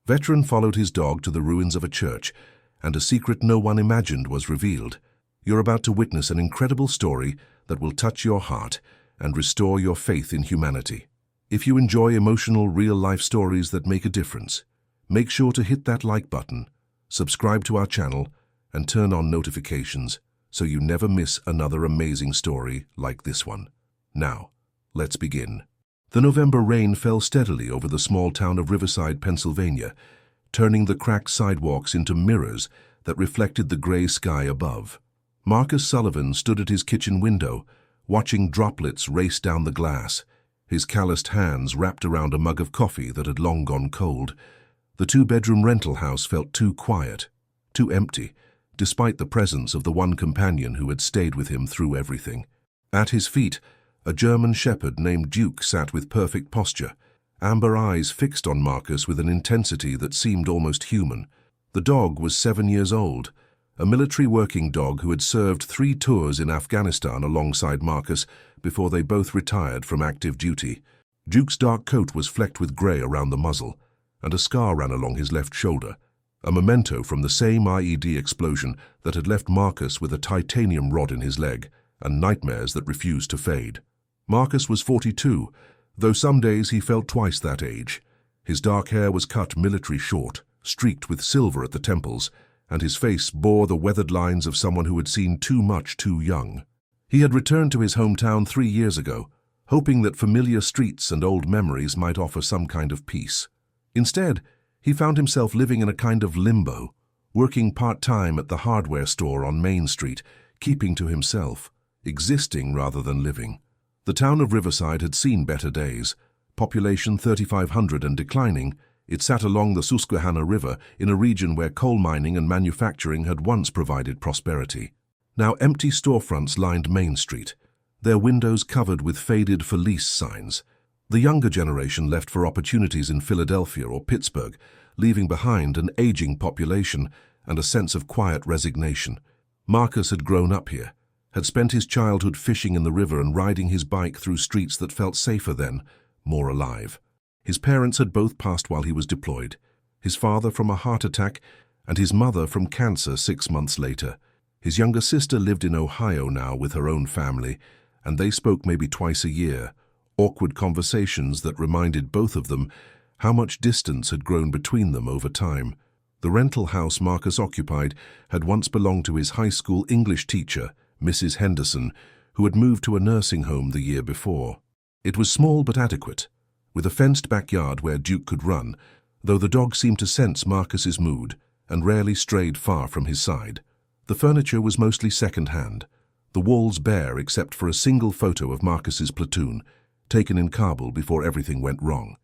Veteran followed his dog to the ruins of a church, and a secret no one imagined was revealed. You're about to witness an incredible story that will touch your heart and restore your faith in humanity. If you enjoy emotional, real-life stories that make a difference, make sure to hit that like button, subscribe to our channel, and turn on notifications so you never miss another amazing story like this one. Now, let's begin. The November rain fell steadily over the small town of Riverside, Pennsylvania, turning the cracked sidewalks into mirrors that reflected the gray sky above. Marcus Sullivan stood at his kitchen window, watching droplets race down the glass, his calloused hands wrapped around a mug of coffee that had long gone cold. The two-bedroom rental house felt too quiet, too empty, despite the presence of the one companion who had stayed with him through everything. At his feet, a German shepherd named Duke sat with perfect posture, amber eyes fixed on Marcus with an intensity that seemed almost human. The dog was 7 years old, a military working dog who had served 3 tours in Afghanistan alongside Marcus before they both retired from active duty. Duke's dark coat was flecked with grey around the muzzle, and a scar ran along his left shoulder, a memento from the same IED explosion that had left Marcus with a titanium rod in his leg and nightmares that refused to fade. Marcus was 42, though some days he felt twice that age. His dark hair was cut military short, streaked with silver at the temples, and his face bore the weathered lines of someone who had seen too much too young. He had returned to his hometown 3 years ago, hoping that familiar streets and old memories might offer some kind of peace. Instead, he found himself living in a kind of limbo, working part-time at the hardware store on Main Street, keeping to himself, existing rather than living. The town of Riverside had seen better days. Population 3,500 and declining, it sat along the Susquehanna River in a region where coal mining and manufacturing had once provided prosperity. Now empty storefronts lined Main Street, their windows covered with faded for lease signs. The younger generation left for opportunities in Philadelphia or Pittsburgh, leaving behind an aging population and a sense of quiet resignation. Marcus had grown up here, had spent his childhood fishing in the river and riding his bike through streets that felt safer then, more alive. His parents had both passed while he was deployed, his father from a heart attack and his mother from cancer 6 months later. His younger sister lived in Ohio now with her own family, and they spoke maybe twice a year, awkward conversations that reminded both of them how much distance had grown between them over time. The rental house Marcus occupied had once belonged to his high school English teacher, Mrs. Henderson, who had moved to a nursing home the year before. It was small but adequate, with a fenced backyard where Duke could run, though the dog seemed to sense Marcus's mood and rarely strayed far from his side. The furniture was mostly second-hand, the walls bare except for a single photo of Marcus's platoon, taken in Kabul before everything went wrong.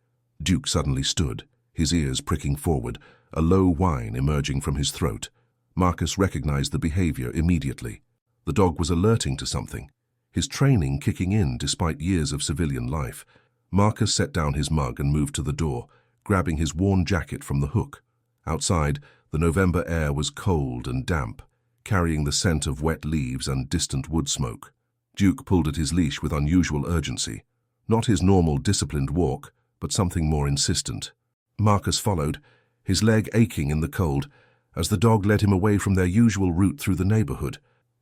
Duke suddenly stood, his ears pricking forward, a low whine emerging from his throat. Marcus recognized the behavior immediately. The dog was alerting to something, his training kicking in despite years of civilian life. Marcus set down his mug and moved to the door, grabbing his worn jacket from the hook. Outside, the November air was cold and damp, carrying the scent of wet leaves and distant wood smoke. Duke pulled at his leash with unusual urgency. Not his normal disciplined walk, but something more insistent. Marcus followed, his leg aching in the cold, as the dog led him away from their usual route through the neighborhood.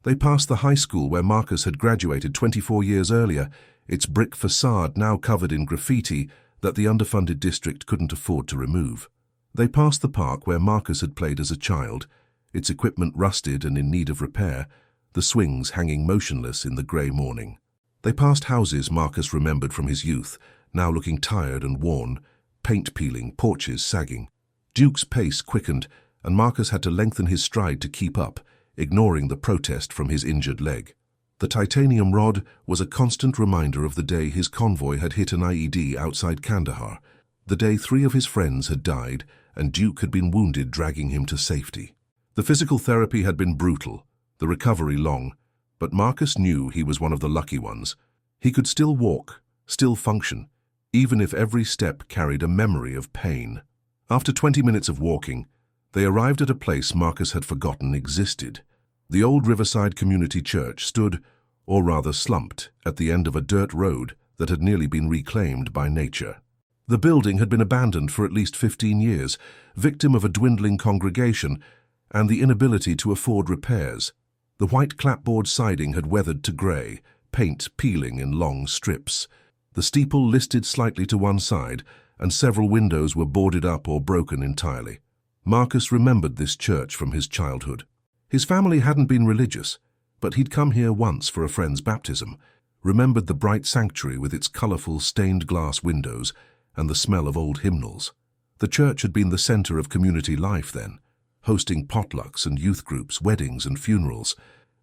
They passed the high school where Marcus had graduated 24 years earlier, its brick facade now covered in graffiti that the underfunded district couldn't afford to remove. They passed the park where Marcus had played as a child, its equipment rusted and in need of repair, the swings hanging motionless in the grey morning. They passed houses Marcus remembered from his youth, now looking tired and worn, paint peeling, porches sagging. Duke's pace quickened, and Marcus had to lengthen his stride to keep up, ignoring the protest from his injured leg. The titanium rod was a constant reminder of the day his convoy had hit an IED outside Kandahar, the day 3 of his friends had died and Duke had been wounded, dragging him to safety. The physical therapy had been brutal, the recovery long, but Marcus knew he was one of the lucky ones. He could still walk, still function, even if every step carried a memory of pain. After 20 minutes of walking, they arrived at a place Marcus had forgotten existed. The old Riverside Community Church stood, or rather slumped, at the end of a dirt road that had nearly been reclaimed by nature. The building had been abandoned for at least 15 years, victim of a dwindling congregation and the inability to afford repairs. The white clapboard siding had weathered to grey, paint peeling in long strips. The steeple listed slightly to one side, and several windows were boarded up or broken entirely. Marcus remembered this church from his childhood. His family hadn't been religious, but he'd come here once for a friend's baptism, remembered the bright sanctuary with its colourful stained glass windows and the smell of old hymnals. The church had been the centre of community life then, hosting potlucks and youth groups, weddings and funerals.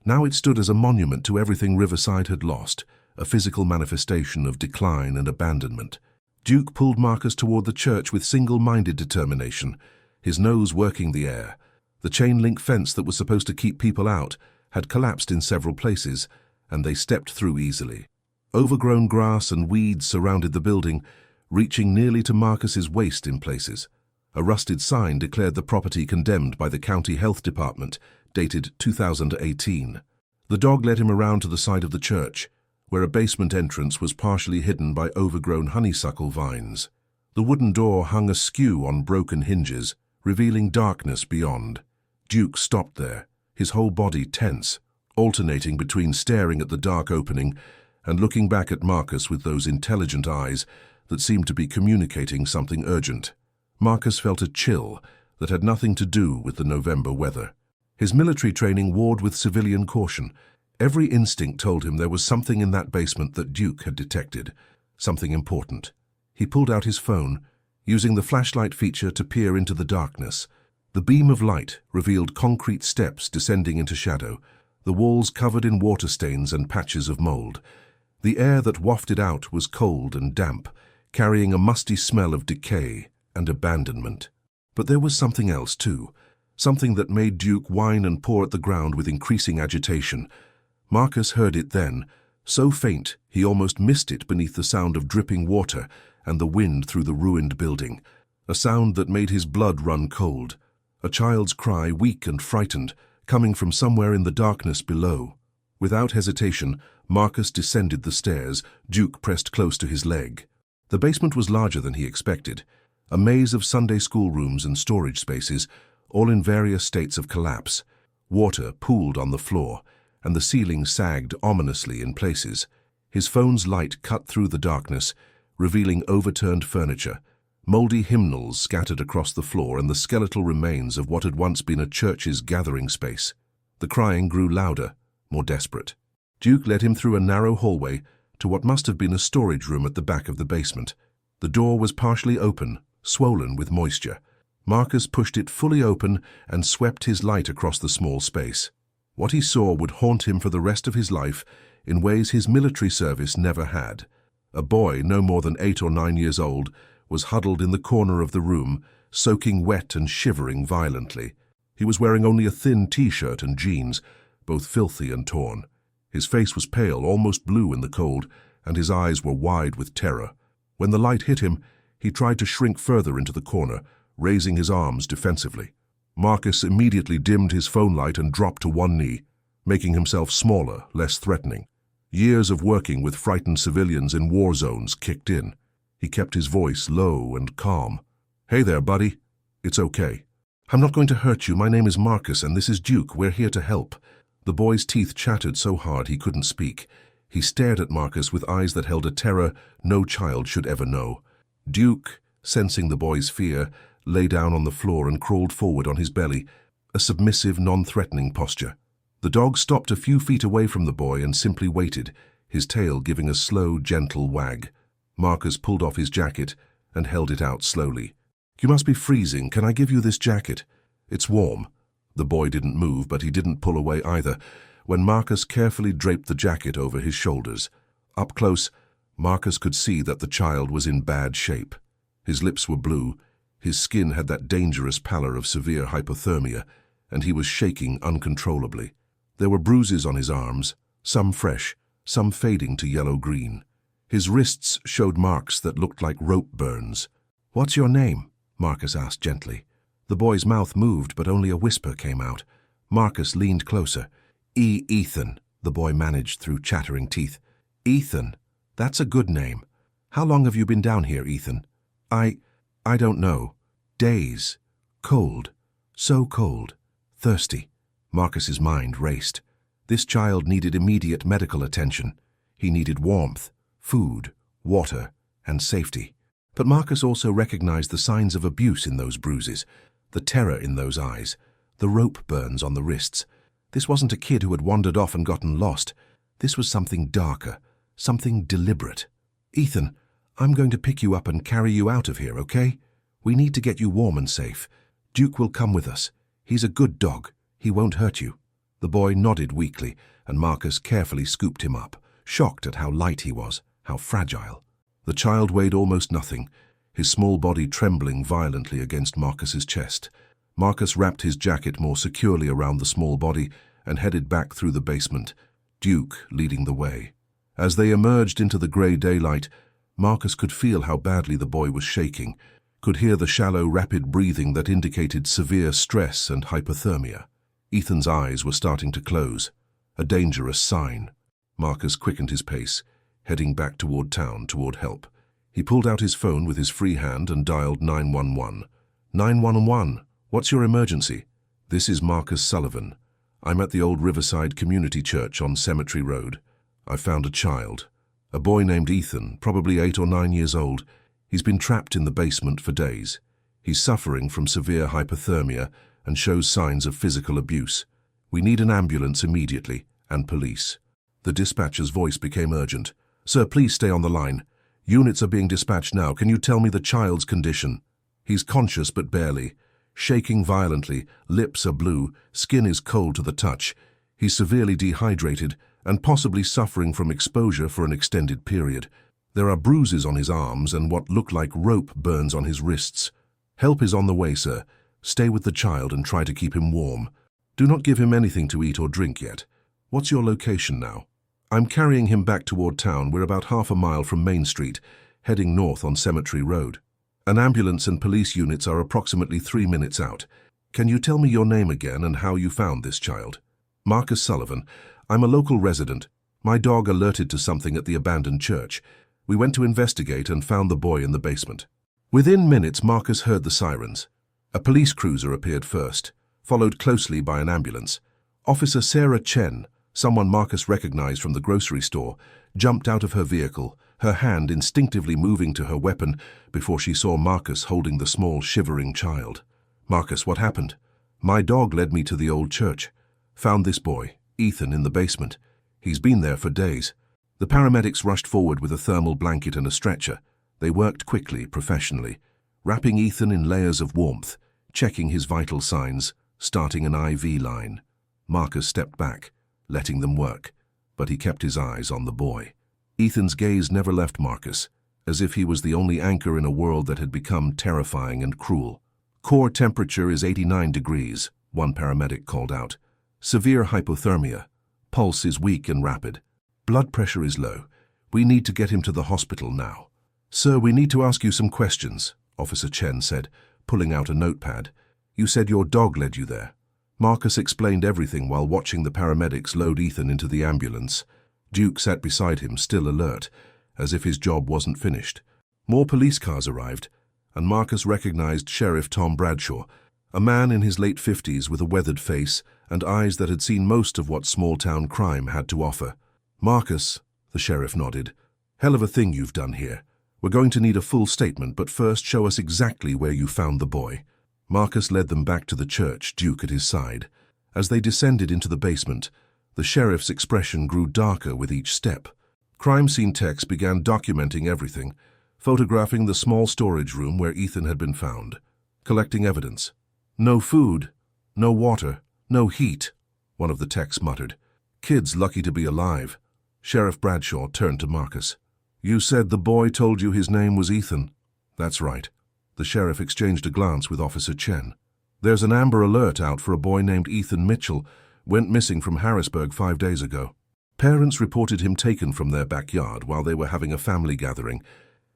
Now it stood as a monument to everything Riverside had lost, a physical manifestation of decline and abandonment. Duke pulled Marcus toward the church with single-minded determination, his nose working the air. The chain-link fence that was supposed to keep people out had collapsed in several places, and they stepped through easily. Overgrown grass and weeds surrounded the building, reaching nearly to Marcus's waist in places. A rusted sign declared the property condemned by the county health department, dated 2018. The dog led him around to the side of the church, where a basement entrance was partially hidden by overgrown honeysuckle vines. The wooden door hung askew on broken hinges, revealing darkness beyond. Duke stopped there, his whole body tense, alternating between staring at the dark opening and looking back at Marcus with those intelligent eyes that seemed to be communicating something urgent. Marcus felt a chill that had nothing to do with the November weather. His military training warred with civilian caution. Every instinct told him there was something in that basement that Duke had detected, something important. He pulled out his phone, using the flashlight feature to peer into the darkness. The beam of light revealed concrete steps descending into shadow, the walls covered in water stains and patches of mold. The air that wafted out was cold and damp, carrying a musty smell of decay and abandonment. But there was something else too, something that made Duke whine and paw at the ground with increasing agitation. Marcus heard it then, so faint he almost missed it beneath the sound of dripping water and the wind through the ruined building, a sound that made his blood run cold, a child's cry, weak and frightened, coming from somewhere in the darkness below. Without hesitation, Marcus descended the stairs, Duke pressed close to his leg. The basement was larger than he expected, a maze of Sunday school rooms and storage spaces, all in various states of collapse. Water pooled on the floor, and the ceiling sagged ominously in places. His phone's light cut through the darkness, revealing overturned furniture, mouldy hymnals scattered across the floor, and the skeletal remains of what had once been a church's gathering space. The crying grew louder, more desperate. Duke led him through a narrow hallway to what must have been a storage room at the back of the basement. The door was partially open, swollen with moisture. Marcus pushed it fully open and swept his light across the small space. What he saw would haunt him for the rest of his life in ways his military service never had. A boy, no more than 8 or 9 years old, was huddled in the corner of the room, soaking wet and shivering violently. He was wearing only a thin t-shirt and jeans, both filthy and torn. His face was pale, almost blue in the cold, and his eyes were wide with terror. When the light hit him, he tried to shrink further into the corner, raising his arms defensively. Marcus immediately dimmed his phone light and dropped to one knee, making himself smaller, less threatening. Years of working with frightened civilians in war zones kicked in. He kept his voice low and calm. "Hey there, buddy. It's okay. I'm not going to hurt you. My name is Marcus, and this is Duke. We're here to help." The boy's teeth chattered so hard he couldn't speak. He stared at Marcus with eyes that held a terror no child should ever know. Duke, sensing the boy's fear, lay down on the floor and crawled forward on his belly, a submissive, non-threatening posture. The dog stopped a few feet away from the boy and simply waited, his tail giving a slow, gentle wag. Marcus pulled off his jacket and held it out slowly. "You must be freezing. Can I give you this jacket? It's warm." The boy didn't move, but he didn't pull away either, when Marcus carefully draped the jacket over his shoulders. Up close, Marcus could see that the child was in bad shape. His lips were blue, his skin had that dangerous pallor of severe hypothermia, and he was shaking uncontrollably. There were bruises on his arms, some fresh, some fading to yellow-green. His wrists showed marks that looked like rope burns. "What's your name?" Marcus asked gently. The boy's mouth moved, but only a whisper came out. Marcus leaned closer. Ethan," the boy managed through chattering teeth. "Ethan, that's a good name. How long have you been down here, Ethan?" I don't know. Days. Cold. So cold. Thirsty. Marcus's mind raced. This child needed immediate medical attention. He needed warmth, food, water, and safety. But Marcus also recognized the signs of abuse in those bruises, the terror in those eyes, the rope burns on the wrists. This wasn't a kid who had wandered off and gotten lost. This was something darker, something deliberate. "Ethan, I'm going to pick you up and carry you out of here, okay? We need to get you warm and safe. Duke will come with us. He's a good dog. He won't hurt you." The boy nodded weakly, and Marcus carefully scooped him up, shocked at how light he was, how fragile. The child weighed almost nothing, his small body trembling violently against Marcus's chest. Marcus wrapped his jacket more securely around the small body and headed back through the basement, Duke leading the way. As they emerged into the grey daylight, Marcus could feel how badly the boy was shaking, could hear the shallow, rapid breathing that indicated severe stress and hypothermia. Ethan's eyes were starting to close, a dangerous sign. Marcus quickened his pace, heading back toward town, toward help. He pulled out his phone with his free hand and dialed 911. 911, what's your emergency? This is Marcus Sullivan. I'm at the old Riverside Community Church on Cemetery Road. I found a child. A boy named Ethan, probably 8 or 9 years old. He's been trapped in the basement for days. He's suffering from severe hypothermia and shows signs of physical abuse. We need an ambulance immediately, and police. The dispatcher's voice became urgent. "Sir, please stay on the line. Units are being dispatched now. Can you tell me the child's condition?" "He's conscious but barely. Shaking violently, lips are blue, skin is cold to the touch. He's severely dehydrated and possibly suffering from exposure for an extended period. There are bruises on his arms and what look like rope burns on his wrists. Help is on the way, sir. Stay with the child and try to keep him warm. Do not give him anything to eat or drink yet. What's your location now?" "I'm carrying him back toward town. We're about half a mile from Main Street, heading north on Cemetery Road. An ambulance and police units are approximately 3 minutes out. Can you tell me your name again and how you found this child?" "Marcus Sullivan. I'm a local resident. My dog alerted to something at the abandoned church. We went to investigate and found the boy in the basement." Within minutes, Marcus heard the sirens. A police cruiser appeared first, followed closely by an ambulance. Officer Sarah Chen, someone Marcus recognized from the grocery store, jumped out of her vehicle, her hand instinctively moving to her weapon before she saw Marcus holding the small, shivering child. "Marcus, what happened?" "My dog led me to the old church. Found this boy, Ethan, in the basement. He's been there for days." The paramedics rushed forward with a thermal blanket and a stretcher. They worked quickly, professionally, wrapping Ethan in layers of warmth, checking his vital signs, starting an IV line. Marcus stepped back, letting them work, but he kept his eyes on the boy. Ethan's gaze never left Marcus, as if he was the only anchor in a world that had become terrifying and cruel. "Core temperature is 89 degrees, one paramedic called out. "Severe hypothermia. Pulse is weak and rapid. Blood pressure is low. We need to get him to the hospital now." "Sir, we need to ask you some questions," Officer Chen said, pulling out a notepad. "You said your dog led you there." Marcus explained everything while watching the paramedics load Ethan into the ambulance. Duke sat beside him, still alert, as if his job wasn't finished. More police cars arrived, and Marcus recognized Sheriff Tom Bradshaw, a man in his late 50s with a weathered face and eyes that had seen most of what small-town crime had to offer. "Marcus," the sheriff nodded, "hell of a thing you've done here. We're going to need a full statement, but first show us exactly where you found the boy." Marcus led them back to the church, Duke at his side. As they descended into the basement, the sheriff's expression grew darker with each step. Crime scene techs began documenting everything, photographing the small storage room where Ethan had been found, collecting evidence. "No food, no water, no heat," one of the techs muttered. "Kid's lucky to be alive." Sheriff Bradshaw turned to Marcus. "You said the boy told you his name was Ethan." "That's right." The sheriff exchanged a glance with Officer Chen. "There's an Amber Alert out for a boy named Ethan Mitchell. Went missing from Harrisburg 5 days ago. Parents reported him taken from their backyard while they were having a family gathering.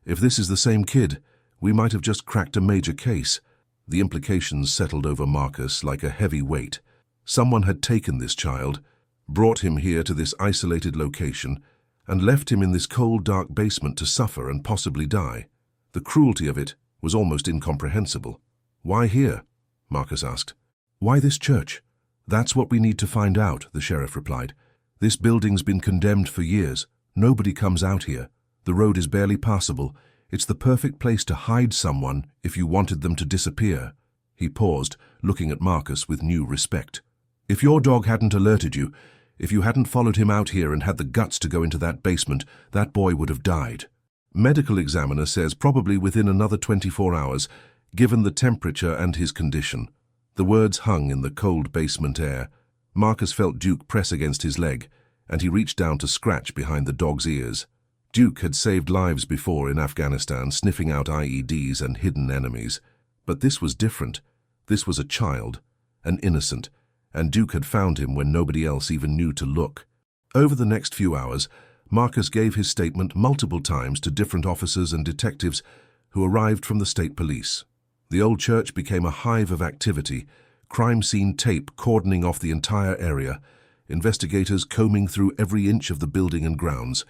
If this is the same kid, we might have just cracked a major case." The implications settled over Marcus like a heavy weight. Someone had taken this child, brought him here to this isolated location, and left him in this cold, dark basement to suffer and possibly die. The cruelty of it was almost incomprehensible. "Why here?" Marcus asked. "Why this church?" "That's what we need to find out," the sheriff replied. "This building's been condemned for years. Nobody comes out here. The road is barely passable. It's the perfect place to hide someone if you wanted them to disappear." He paused, looking at Marcus with new respect. "If your dog hadn't alerted you, if you hadn't followed him out here and had the guts to go into that basement, that boy would have died. Medical examiner says probably within another 24 hours, given the temperature and his condition." The words hung in the cold basement air. Marcus felt Duke press against his leg, and he reached down to scratch behind the dog's ears. Duke had saved lives before in Afghanistan, sniffing out IEDs and hidden enemies. But this was different. This was a child, an innocent, and Duke had found him when nobody else even knew to look. Over the next few hours, Marcus gave his statement multiple times to different officers and detectives who arrived from the state police. The old church became a hive of activity, crime scene tape cordoning off the entire area, investigators combing through every inch of the building and grounds.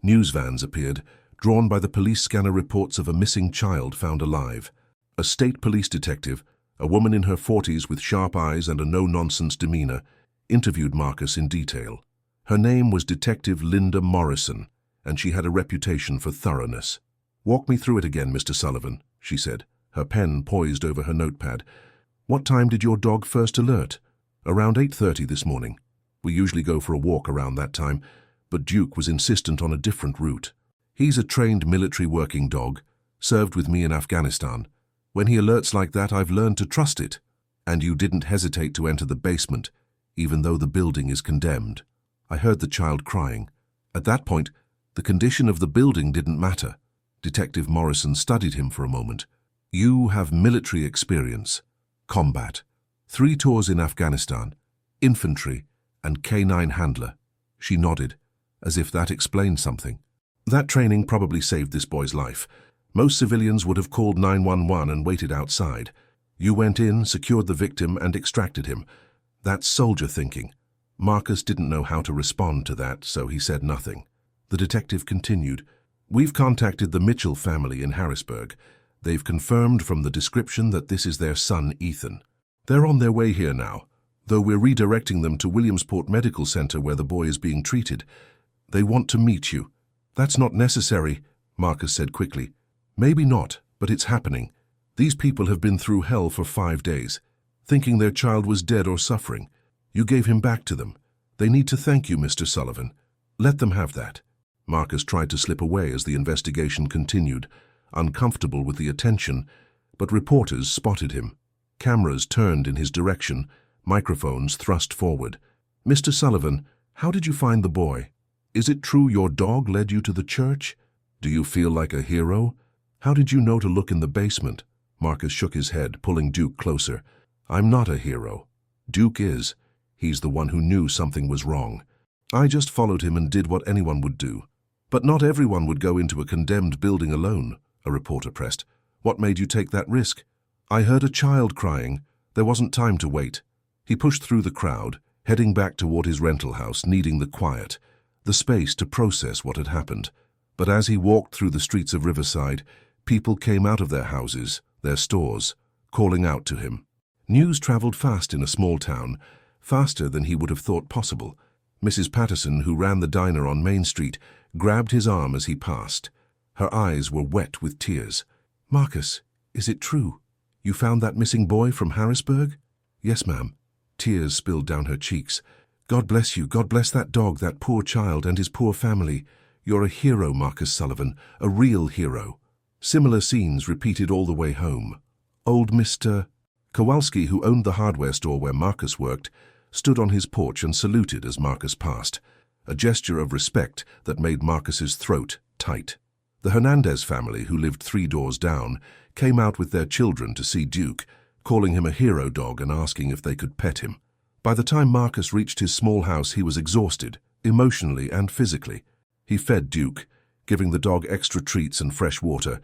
News vans appeared, drawn by the police scanner reports of a missing child found alive. A state police detective, a woman in her 40s with sharp eyes and a no-nonsense demeanor, interviewed Marcus in detail. Her name was Detective Linda Morrison, and she had a reputation for thoroughness. "Walk me through it again, Mr. Sullivan," she said, her pen poised over her notepad. "What time did your dog first alert?" "Around 8:30 this morning. We usually go for a walk around that time, but Duke was insistent on a different route. He's a trained military working dog, served with me in Afghanistan. When he alerts like that, I've learned to trust it. And you didn't hesitate to enter the basement, even though the building is condemned." I heard the child crying. At that point, the condition of the building didn't matter. Detective Morrison studied him for a moment. "You have military experience, combat, 3 tours in Afghanistan, infantry, and K9 handler." She nodded, as if that explained something. "That training probably saved this boy's life. Most civilians would have called 911 and waited outside. You went in, secured the victim, and extracted him. That's soldier thinking." Marcus didn't know how to respond to that, so he said nothing. The detective continued. "We've contacted the Mitchell family in Harrisburg. They've confirmed from the description that this is their son, Ethan. They're on their way here now, though we're redirecting them to Williamsport Medical Center where the boy is being treated. They want to meet you." "That's not necessary," Marcus said quickly. "Maybe not, but it's happening. These people have been through hell for 5 days, thinking their child was dead or suffering. You gave him back to them. They need to thank you, Mr. Sullivan. Let them have that." Marcus tried to slip away as the investigation continued, uncomfortable with the attention, but reporters spotted him. Cameras turned in his direction, microphones thrust forward. "Mr. Sullivan, how did you find the boy? Is it true your dog led you to the church? Do you feel like a hero? How did you know to look in the basement?" Marcus shook his head, pulling Duke closer. "I'm not a hero. Duke is. He's the one who knew something was wrong. I just followed him and did what anyone would do." "But not everyone would go into a condemned building alone," a reporter pressed. "What made you take that risk?" "I heard a child crying. There wasn't time to wait." He pushed through the crowd, heading back toward his rental house, needing the quiet, the space to process what had happened. But as he walked through the streets of Riverside, people came out of their houses, their stores, calling out to him. News traveled fast in a small town, faster than he would have thought possible. Mrs. Patterson, who ran the diner on Main Street, grabbed his arm as he passed. Her eyes were wet with tears. "Marcus, is it true? You found that missing boy from Harrisburg?" "Yes, ma'am." Tears spilled down her cheeks. "God bless you. God bless that dog, that poor child, and his poor family. You're a hero, Marcus Sullivan, a real hero." Similar scenes repeated all the way home. Old Mr. Kowalski, who owned the hardware store where Marcus worked, stood on his porch and saluted as Marcus passed, a gesture of respect that made Marcus's throat tight. The Hernandez family, who lived 3 doors down, came out with their children to see Duke, calling him a hero dog and asking if they could pet him. By the time Marcus reached his small house, he was exhausted, emotionally and physically. He fed Duke, giving the dog extra treats and fresh water,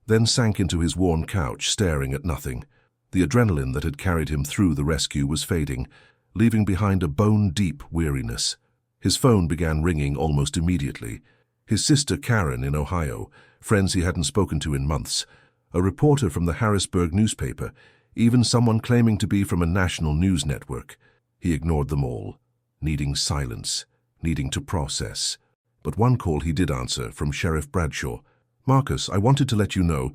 then sank into his worn couch, staring at nothing. The adrenaline that had carried him through the rescue was fading, leaving behind a bone-deep weariness. His phone began ringing almost immediately. His sister Karen in Ohio, friends he hadn't spoken to in months, A reporter from the Harrisburg newspaper, even someone claiming to be from a national news network. He ignored them all, needing silence, needing to process. But one call he did answer, from Sheriff Bradshaw. "Marcus, I wanted to let you know,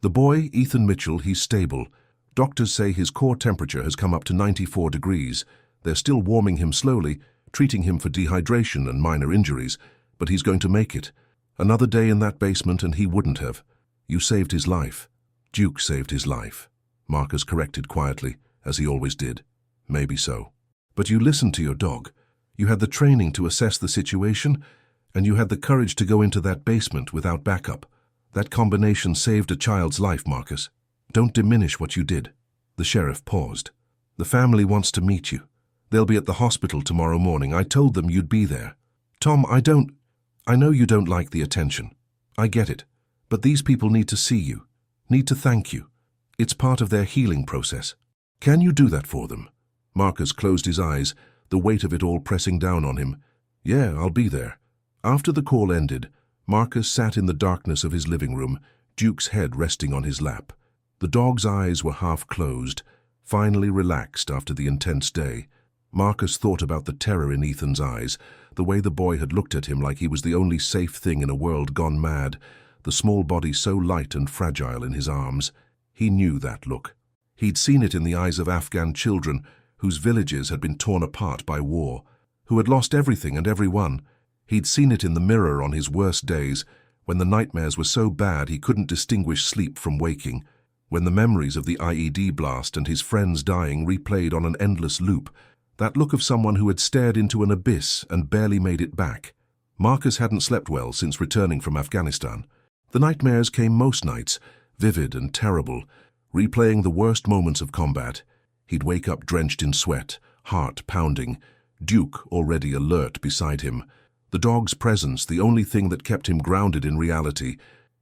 the boy, Ethan Mitchell, he's stable. Doctors say his core temperature has come up to 94 degrees. They're still warming him slowly, treating him for dehydration and minor injuries, but he's going to make it. Another day in that basement and he wouldn't have. You saved his life. Duke saved his life," Marcus corrected quietly, as he always did. "Maybe so. But you listened to your dog. You had the training to assess the situation, and you had the courage to go into that basement without backup. That combination saved a child's life, Marcus. Don't diminish what you did." The sheriff paused. "The family wants to meet you. They'll be at the hospital tomorrow morning. I told them you'd be there. Tom, I know you don't like the attention. I get it. But these people need to see you, need to thank you. It's part of their healing process. Can you do that for them?" Marcus closed his eyes, the weight of it all pressing down on him. "Yeah, I'll be there." After the call ended, Marcus sat in the darkness of his living room, Duke's head resting on his lap. The dog's eyes were half closed, finally relaxed after the intense day. Marcus thought about the terror in Ethan's eyes, the way the boy had looked at him like he was the only safe thing in a world gone mad, the small body so light and fragile in his arms. He knew that look. He'd seen it in the eyes of Afghan children whose villages had been torn apart by war, who had lost everything and everyone. He'd seen it in the mirror on his worst days, when the nightmares were so bad he couldn't distinguish sleep from waking, when the memories of the IED blast and his friends dying replayed on an endless loop, that look of someone who had stared into an abyss and barely made it back. Marcus hadn't slept well since returning from Afghanistan. The nightmares came most nights, vivid and terrible, replaying the worst moments of combat. He'd wake up drenched in sweat, heart pounding, Duke already alert beside him. The dog's presence, the only thing that kept him grounded in reality.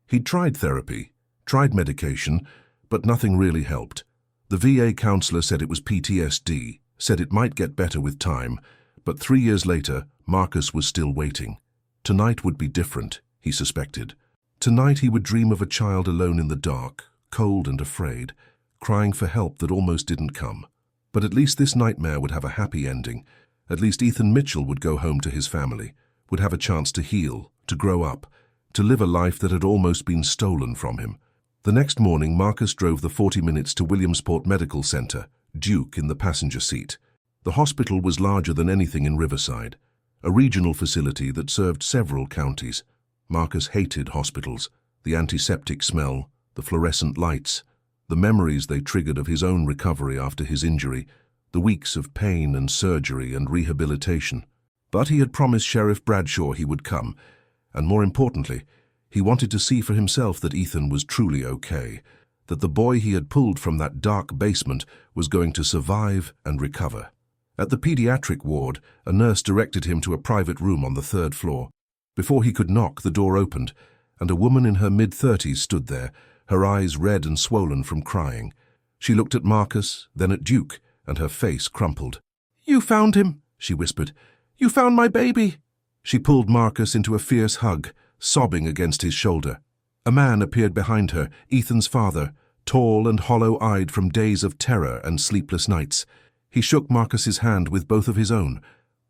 He'd tried therapy, tried medication, but nothing really helped. The VA counselor said it was PTSD, said it might get better with time, but 3 years later, Marcus was still waiting. Tonight would be different, he suspected. Tonight he would dream of a child alone in the dark, cold and afraid, crying for help that almost didn't come. But at least this nightmare would have a happy ending. At least Ethan Mitchell would go home to his family, would have a chance to heal, to grow up, to live a life that had almost been stolen from him. The next morning, Marcus drove the 40 minutes to Williamsport Medical Center, Duke in the passenger seat. The hospital was larger than anything in Riverside, a regional facility that served several counties. Marcus hated hospitals, the antiseptic smell, the fluorescent lights, the memories they triggered of his own recovery after his injury, the weeks of pain and surgery and rehabilitation. But he had promised Sheriff Bradshaw he would come, and more importantly, he wanted to see for himself that Ethan was truly okay, that the boy he had pulled from that dark basement was going to survive and recover. At the pediatric ward, a nurse directed him to a private room on the 3rd floor. Before he could knock, the door opened, and a woman in her mid-30s stood there, her eyes red and swollen from crying. She looked at Marcus, then at Duke, and her face crumpled. "You found him," she whispered. "You found my baby." She pulled Marcus into a fierce hug, sobbing against his shoulder. A man appeared behind her, Ethan's father, tall and hollow-eyed from days of terror and sleepless nights. He shook Marcus's hand with both of his own,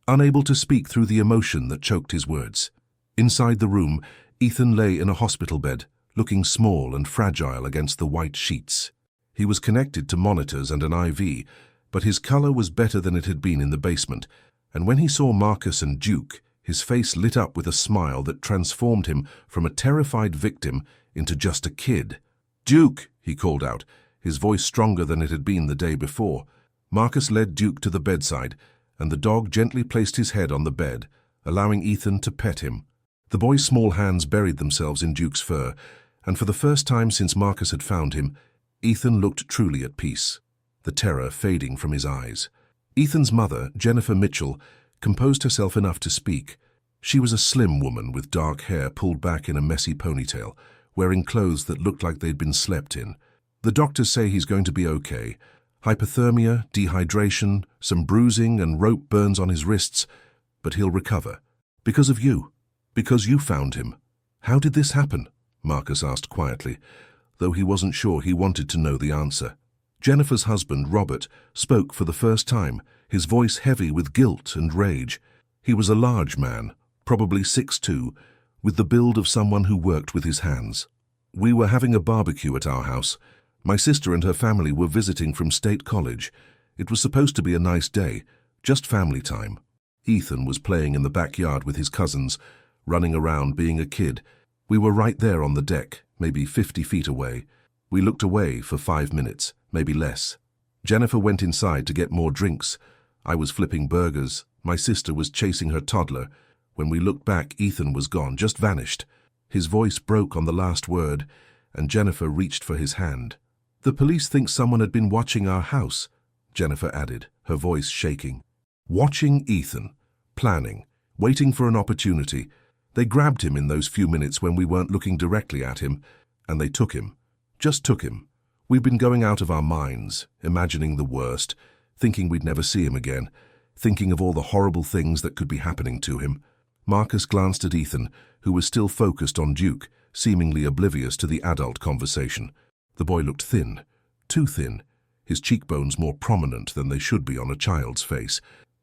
unable to speak through the emotion that choked his words. Inside the room, Ethan lay in a hospital bed, looking small and fragile against the white sheets. He was connected to monitors and an IV, but his color was better than it had been in the basement, and when he saw Marcus and Duke, his face lit up with a smile that transformed him from a terrified victim into just a kid. "Duke," he called out, his voice stronger than it had been the day before. Marcus led Duke to the bedside, and the dog gently placed his head on the bed, allowing Ethan to pet him. The boy's small hands buried themselves in Duke's fur, and for the first time since Marcus had found him, Ethan looked truly at peace, the terror fading from his eyes. Ethan's mother, Jennifer Mitchell, composed herself enough to speak. She was a slim woman with dark hair pulled back in a messy ponytail, wearing clothes that looked like they'd been slept in. "The doctors say he's going to be okay. Hypothermia, dehydration, some bruising and rope burns on his wrists, but he'll recover. Because of you. Because you found him." "How did this happen?" Marcus asked quietly. though he wasn't sure he wanted to know the answer. Jennifer's husband, Robert, spoke for the first time, his voice heavy with guilt and rage. He was a large man, probably 6'2", with the build of someone who worked with his hands. "We were having a barbecue at our house. My sister and her family were visiting from State College. It was supposed to be a nice day, just family time. Ethan was playing in the backyard with his cousins, running around being a kid. We were right there on the deck, maybe 50 feet away. We looked away for 5 minutes, maybe less. Jennifer went inside to get more drinks. I was flipping burgers. My sister was chasing her toddler. When we looked back, Ethan was gone, just vanished." His voice broke on the last word, and Jennifer reached for his hand. "The police think someone had been watching our house," Jennifer added, her voice shaking. "Watching Ethan, planning, waiting for an opportunity. They grabbed him in those few minutes when we weren't looking directly at him, and they took him. Just took him. We've been going out of our minds, imagining the worst, thinking we'd never see him again, thinking of all the horrible things that could be happening to him." Marcus glanced at Ethan, who was still focused on Duke, seemingly oblivious to the adult conversation. The boy looked thin, too thin, his cheekbones more prominent than they should be on a child's face.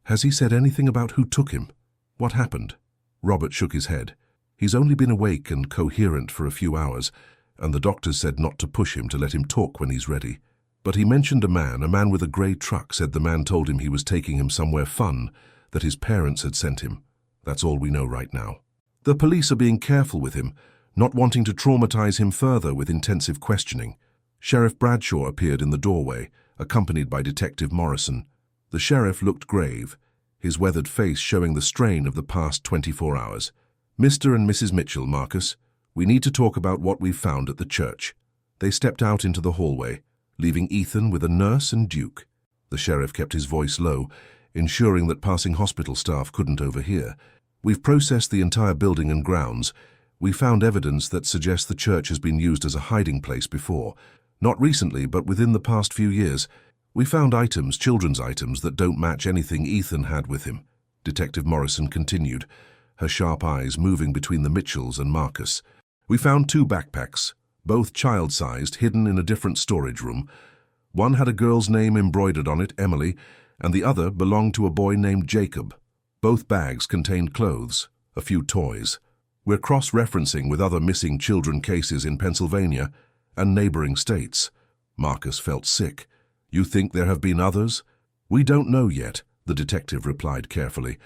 "Has he said anything about who took him? What happened?" Robert shook his head. "He's only been awake and coherent for a few hours, and the doctors said not to push him, to let him talk when he's ready. But he mentioned a man with a grey truck, said the man told him he was taking him somewhere fun, that his parents had sent him. That's all we know right now. The police are being careful with him, not wanting to traumatize him further with intensive questioning." Sheriff Bradshaw appeared in the doorway, accompanied by Detective Morrison. The sheriff looked grave, his weathered face showing the strain of the past 24 hours. "Mr. and Mrs. Mitchell, Marcus, we need to talk about what we've found at the church." They stepped out into the hallway, leaving Ethan with a nurse and Duke. The sheriff kept his voice low, ensuring that passing hospital staff couldn't overhear. "We've processed the entire building and grounds. We found evidence that suggests the church has been used as a hiding place before. Not recently, but within the past few years. We found items, children's items, that don't match anything Ethan had with him." Detective Morrison continued, her sharp eyes moving between the Mitchells and Marcus. "We found 2 backpacks, both child-sized, hidden in a different storage room. One had a girl's name embroidered on it, Emily, and the other belonged to a boy named Jacob. Both bags contained clothes, a few toys. We're cross-referencing with other missing children cases in Pennsylvania and neighboring states." Marcus felt sick. "You think there have been others?" "We don't know yet," the detective replied carefully,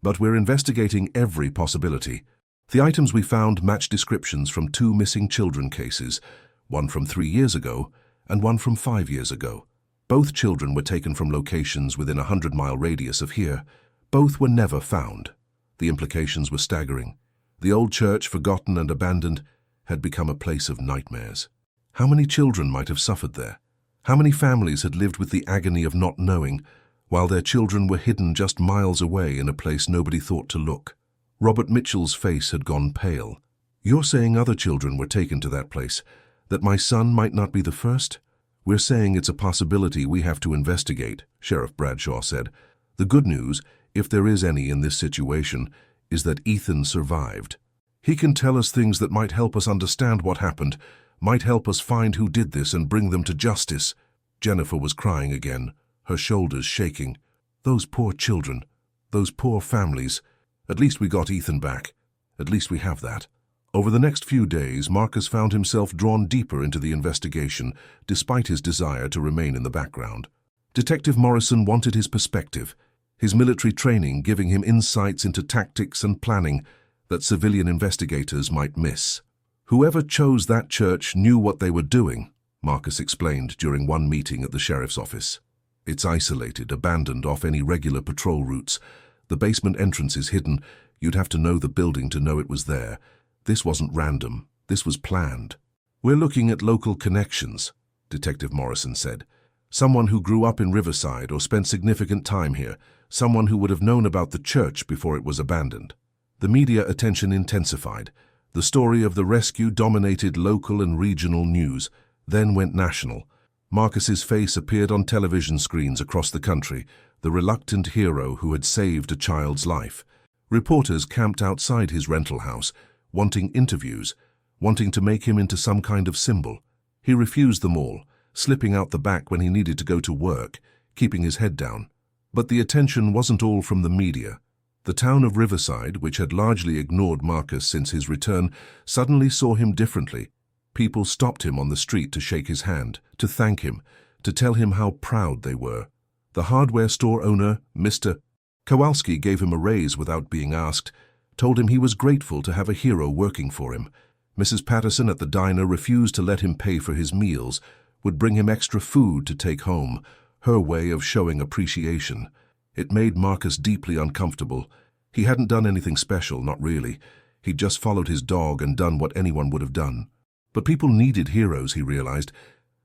"but we're investigating every possibility. The items we found match descriptions from 2 missing children cases, one from 3 years ago and one from 5 years ago. Both children were taken from locations within a 100-mile radius of here. Both were never found." The implications were staggering. The old church, forgotten and abandoned, had become a place of nightmares. How many children might have suffered there? How many families had lived with the agony of not knowing, while their children were hidden just miles away in a place nobody thought to look? Robert Mitchell's face had gone pale. "You're saying other children were taken to that place, that my son might not be the first?" "We're saying it's a possibility we have to investigate," Sheriff Bradshaw said. "The good news, if there is any in this situation, is that Ethan survived. He can tell us things that might help us understand what happened, might help us find who did this and bring them to justice." Jennifer was crying again, her shoulders shaking. "Those poor children, those poor families. At least we got Ethan back. At least we have that." Over the next few days, Marcus found himself drawn deeper into the investigation, despite his desire to remain in the background. Detective Morrison wanted his perspective, his military training giving him insights into tactics and planning that civilian investigators might miss. "Whoever chose that church knew what they were doing," Marcus explained during one meeting at the sheriff's office. "It's isolated, abandoned off any regular patrol routes. The basement entrance is hidden. You'd have to know the building to know it was there. This wasn't random. This was planned." "We're looking at local connections," Detective Morrison said. "Someone who grew up in Riverside or spent significant time here, someone who would have known about the church before it was abandoned." The media attention intensified. The story of the rescue dominated local and regional news, then went national. Marcus's face appeared on television screens across the country, the reluctant hero who had saved a child's life. Reporters camped outside his rental house, wanting interviews, wanting to make him into some kind of symbol. He refused them all, slipping out the back when he needed to go to work, keeping his head down. But the attention wasn't all from the media. The town of Riverside, which had largely ignored Marcus since his return, suddenly saw him differently. People stopped him on the street to shake his hand, to thank him, to tell him how proud they were. The hardware store owner, Mr. Kowalski, gave him a raise without being asked, told him he was grateful to have a hero working for him. Mrs. Patterson at the diner refused to let him pay for his meals, would bring him extra food to take home, her way of showing appreciation. It made Marcus deeply uncomfortable. He hadn't done anything special, not really. He'd just followed his dog and done what anyone would have done. But people needed heroes, he realized,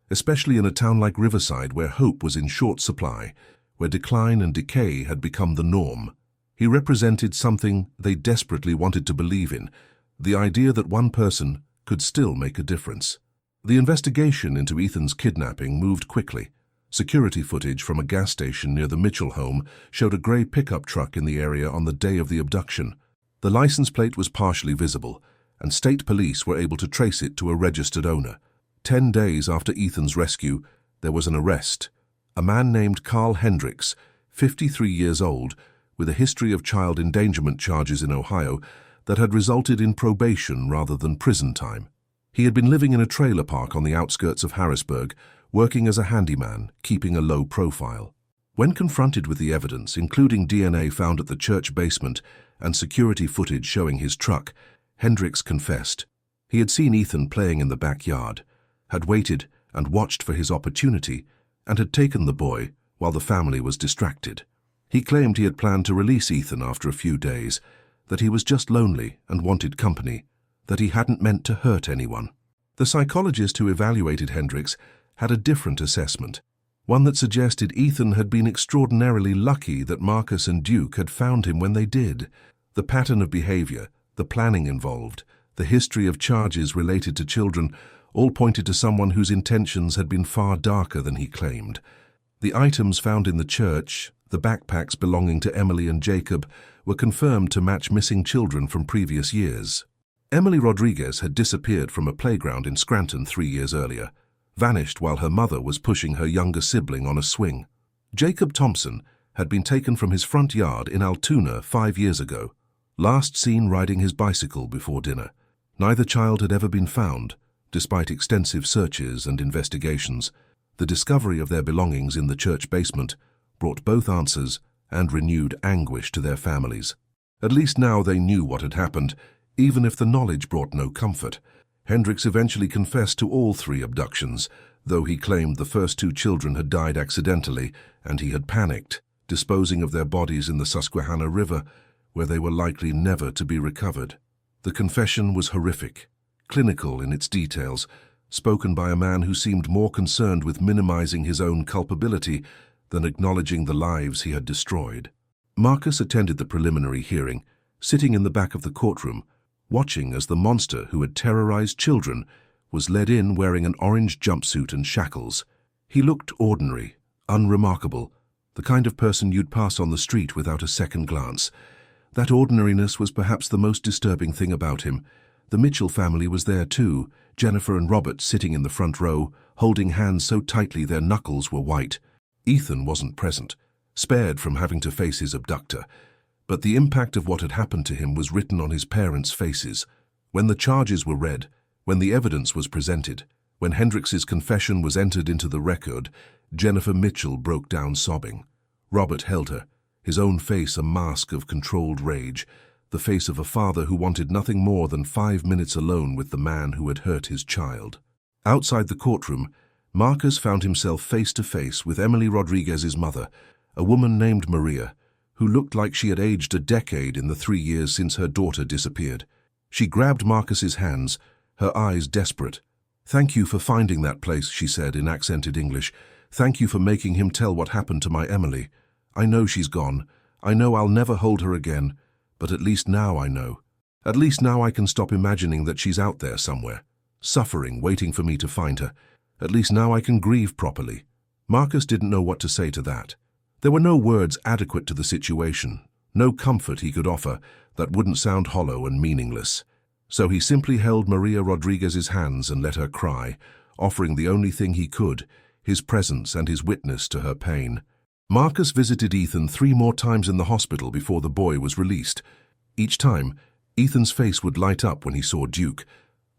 especially in a town like Riverside where hope was in short supply, where decline and decay had become the norm. He represented something they desperately wanted to believe in, the idea that one person could still make a difference. The investigation into Ethan's kidnapping moved quickly. Security footage from a gas station near the Mitchell home showed a grey pickup truck in the area on the day of the abduction. The license plate was partially visible, and state police were able to trace it to a registered owner. 10 days after Ethan's rescue, there was an arrest. A man named Carl Hendricks, 53 years old, with a history of child endangerment charges in Ohio that had resulted in probation rather than prison time. He had been living in a trailer park on the outskirts of Harrisburg, working as a handyman, keeping a low profile. When confronted with the evidence, including DNA found at the church basement and security footage showing his truck, Hendricks confessed. He had seen Ethan playing in the backyard, had waited and watched for his opportunity, and had taken the boy while the family was distracted. He claimed he had planned to release Ethan after a few days, that he was just lonely and wanted company, that he hadn't meant to hurt anyone. The psychologist who evaluated Hendricks had a different assessment, one that suggested Ethan had been extraordinarily lucky that Marcus and Duke had found him when they did. The pattern of behavior, the planning involved, the history of charges related to children, all pointed to someone whose intentions had been far darker than he claimed. The items found in the church, the backpacks belonging to Emily and Jacob, were confirmed to match missing children from previous years. Emily Rodriguez had disappeared from a playground in Scranton 3 years earlier, vanished while her mother was pushing her younger sibling on a swing. Jacob Thompson had been taken from his front yard in Altoona 5 years ago, last seen riding his bicycle before dinner. Neither child had ever been found, despite extensive searches and investigations. The discovery of their belongings in the church basement brought both answers and renewed anguish to their families. At least now they knew what had happened, even if the knowledge brought no comfort. Hendricks eventually confessed to all 3 abductions, though he claimed the first 2 children had died accidentally and he had panicked, disposing of their bodies in the Susquehanna River, where they were likely never to be recovered. The confession was horrific, clinical in its details, spoken by a man who seemed more concerned with minimizing his own culpability than acknowledging the lives he had destroyed. Marcus attended the preliminary hearing, sitting in the back of the courtroom, watching as the monster who had terrorized children was led in wearing an orange jumpsuit and shackles. He looked ordinary, unremarkable, the kind of person you'd pass on the street without a second glance. That ordinariness was perhaps the most disturbing thing about him. The Mitchell family was there too, Jennifer and Robert sitting in the front row, holding hands so tightly their knuckles were white. Ethan wasn't present, spared from having to face his abductor, but the impact of what had happened to him was written on his parents' faces. When the charges were read, when the evidence was presented, when Hendricks's confession was entered into the record, Jennifer Mitchell broke down sobbing. Robert held her, his own face a mask of controlled rage, the face of a father who wanted nothing more than 5 minutes alone with the man who had hurt his child. Outside the courtroom, Marcus found himself face to face with Emily Rodriguez's mother, a woman named Maria, who looked like she had aged a decade in the 3 years since her daughter disappeared. She grabbed Marcus's hands, her eyes desperate. "Thank you for finding that place," she said in accented English. "Thank you for making him tell what happened to my Emily. I know she's gone. I know I'll never hold her again, but at least now I know. At least now I can stop imagining that she's out there somewhere, suffering, waiting for me to find her. At least now I can grieve properly." Marcus didn't know what to say to that. There were no words adequate to the situation, no comfort he could offer that wouldn't sound hollow and meaningless. So he simply held Maria Rodriguez's hands and let her cry, offering the only thing he could, his presence and his witness to her pain. Marcus visited Ethan 3 more times in the hospital before the boy was released. Each time, Ethan's face would light up when he saw Duke,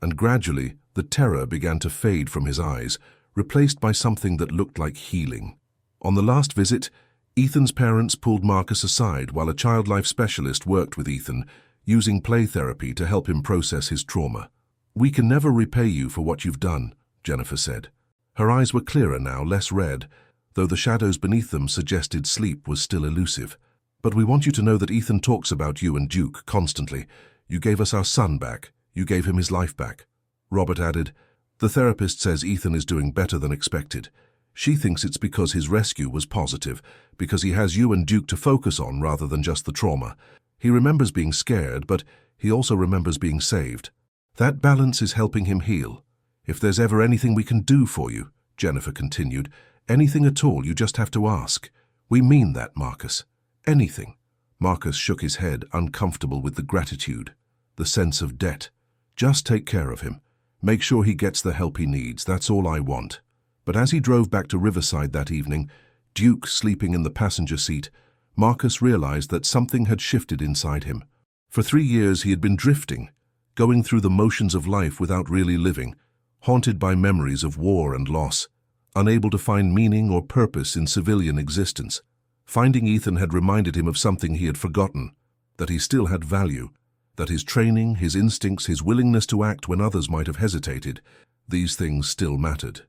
and gradually the terror began to fade from his eyes, replaced by something that looked like healing. On the last visit, Ethan's parents pulled Marcus aside while a child life specialist worked with Ethan, using play therapy to help him process his trauma. "We can never repay you for what you've done," Jennifer said. Her eyes were clearer now, less red, though the shadows beneath them suggested sleep was still elusive. "But we want you to know that Ethan talks about you and Duke constantly. You gave us our son back. You gave him his life back." Robert added, "The therapist says Ethan is doing better than expected. She thinks it's because his rescue was positive, because he has you and Duke to focus on rather than just the trauma. He remembers being scared, but he also remembers being saved. That balance is helping him heal. If there's ever anything we can do for you," Jennifer continued, "anything at all, you just have to ask. We mean that, Marcus. Anything." Marcus shook his head, uncomfortable with the gratitude, the sense of debt. "Just take care of him. Make sure he gets the help he needs. That's all I want." But as he drove back to Riverside that evening, Duke sleeping in the passenger seat, Marcus realized that something had shifted inside him. For 3 years he had been drifting, going through the motions of life without really living, haunted by memories of war and loss, unable to find meaning or purpose in civilian existence. Finding Ethan had reminded him of something he had forgotten, that he still had value, that his training, his instincts, his willingness to act when others might have hesitated, these things still mattered.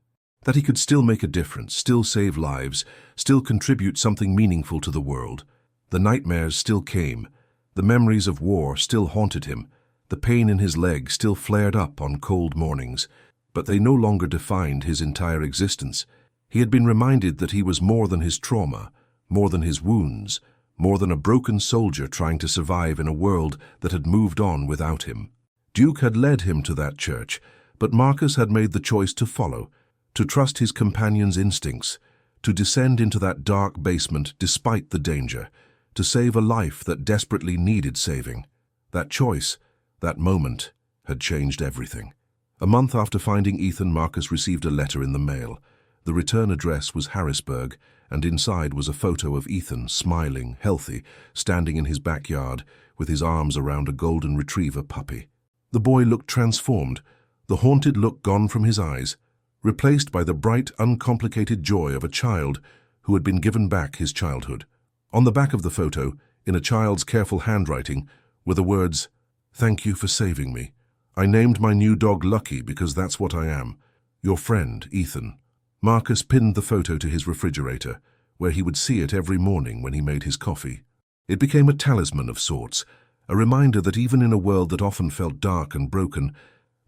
That he could still make a difference, still save lives, still contribute something meaningful to the world. The nightmares still came. The memories of war still haunted him. The pain in his leg still flared up on cold mornings. But they no longer defined his entire existence. He had been reminded that he was more than his trauma, more than his wounds, more than a broken soldier trying to survive in a world that had moved on without him. Duke had led him to that church, but Marcus had made the choice to follow, to trust his companion's instincts, to descend into that dark basement despite the danger, to save a life that desperately needed saving. That choice, that moment, had changed everything. A month after finding Ethan, Marcus received a letter in the mail. The return address was Harrisburg, and inside was a photo of Ethan, smiling, healthy, standing in his backyard, with his arms around a golden retriever puppy. The boy looked transformed, the haunted look gone from his eyes, replaced by the bright, uncomplicated joy of a child who had been given back his childhood. On the back of the photo, in a child's careful handwriting, were the words, "Thank you for saving me. I named my new dog Lucky because that's what I am. Your friend, Ethan." Marcus pinned the photo to his refrigerator, where he would see it every morning when he made his coffee. It became a talisman of sorts, a reminder that even in a world that often felt dark and broken,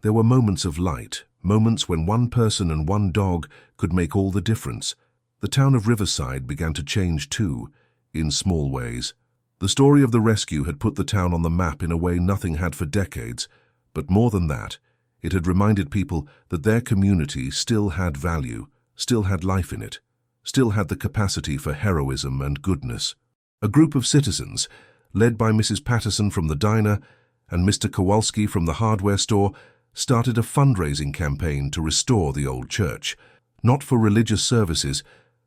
there were moments of light, moments when one person and one dog could make all the difference. The town of Riverside began to change too, in small ways. The story of the rescue had put the town on the map in a way nothing had for decades, but more than that, it had reminded people that their community still had value, still had life in it, still had the capacity for heroism and goodness. A group of citizens, led by Mrs. Patterson from the diner and Mr. Kowalski from the hardware store, started a fundraising campaign to restore the old church, not for religious services,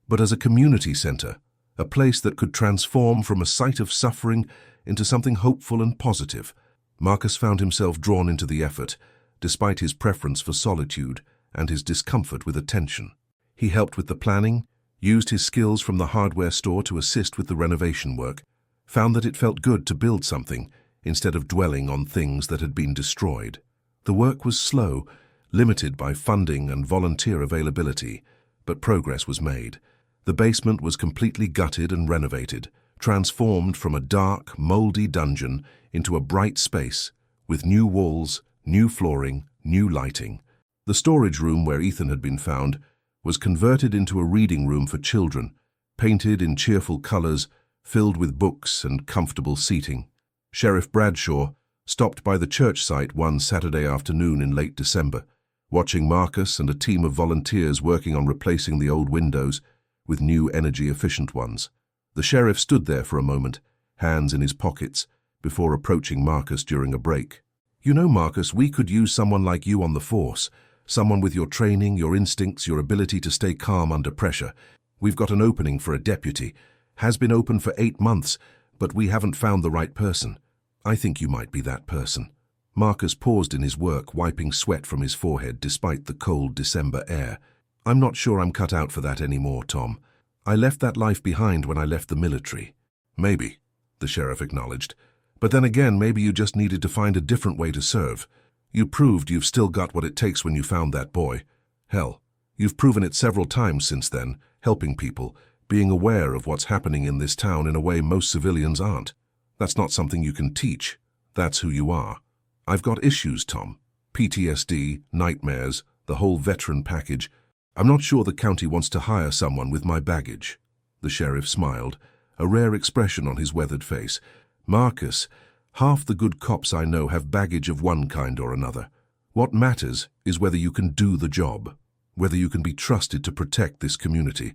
but as a community center, a place that could transform from a site of suffering into something hopeful and positive. Marcus found himself drawn into the effort, despite his preference for solitude and his discomfort with attention. He helped with the planning, used his skills from the hardware store to assist with the renovation work, found that it felt good to build something instead of dwelling on things that had been destroyed. The work was slow, limited by funding and volunteer availability, but progress was made. The basement was completely gutted and renovated, transformed from a dark, moldy dungeon into a bright space, with new walls, new flooring, new lighting. The storage room where Ethan had been found was converted into a reading room for children, painted in cheerful colors, filled with books and comfortable seating. Sheriff Bradshaw stopped by the church site one Saturday afternoon in late December, watching Marcus and a team of volunteers working on replacing the old windows with new energy-efficient ones. The sheriff stood there for a moment, hands in his pockets, before approaching Marcus during a break. "You know, Marcus, we could use someone like you on the force, Someone with your training, your instincts, your ability to stay calm under pressure. We've got an opening for a deputy. Has been open for 8 months, but we haven't found the right person. I think you might be that person." Marcus paused in his work, wiping sweat from his forehead despite the cold December air. "I'm not sure I'm cut out for that anymore, Tom. I left that life behind when I left the military." "Maybe," the sheriff acknowledged. "But then again, maybe you just needed to find a different way to serve. You proved you've still got what it takes when you found that boy. Hell, you've proven it several times since then, helping people, being aware of what's happening in this town in a way most civilians aren't. That's not something you can teach. That's who you are." "I've got issues, Tom. PTSD, nightmares, the whole veteran package. I'm not sure the county wants to hire someone with my baggage." The sheriff smiled, a rare expression on his weathered face. "Marcus, half the good cops I know have baggage of one kind or another. What matters is whether you can do the job, whether you can be trusted to protect this community.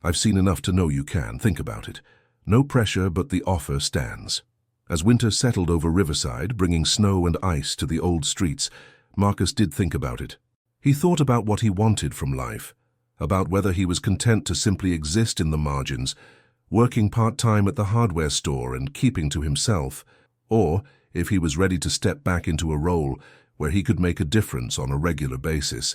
I've seen enough to know you can. Think about it. No pressure, but the offer stands." As winter settled over Riverside, bringing snow and ice to the old streets, Marcus did think about it. He thought about what he wanted from life, about whether he was content to simply exist in the margins, working part-time at the hardware store and keeping to himself, or if he was ready to step back into a role where he could make a difference on a regular basis.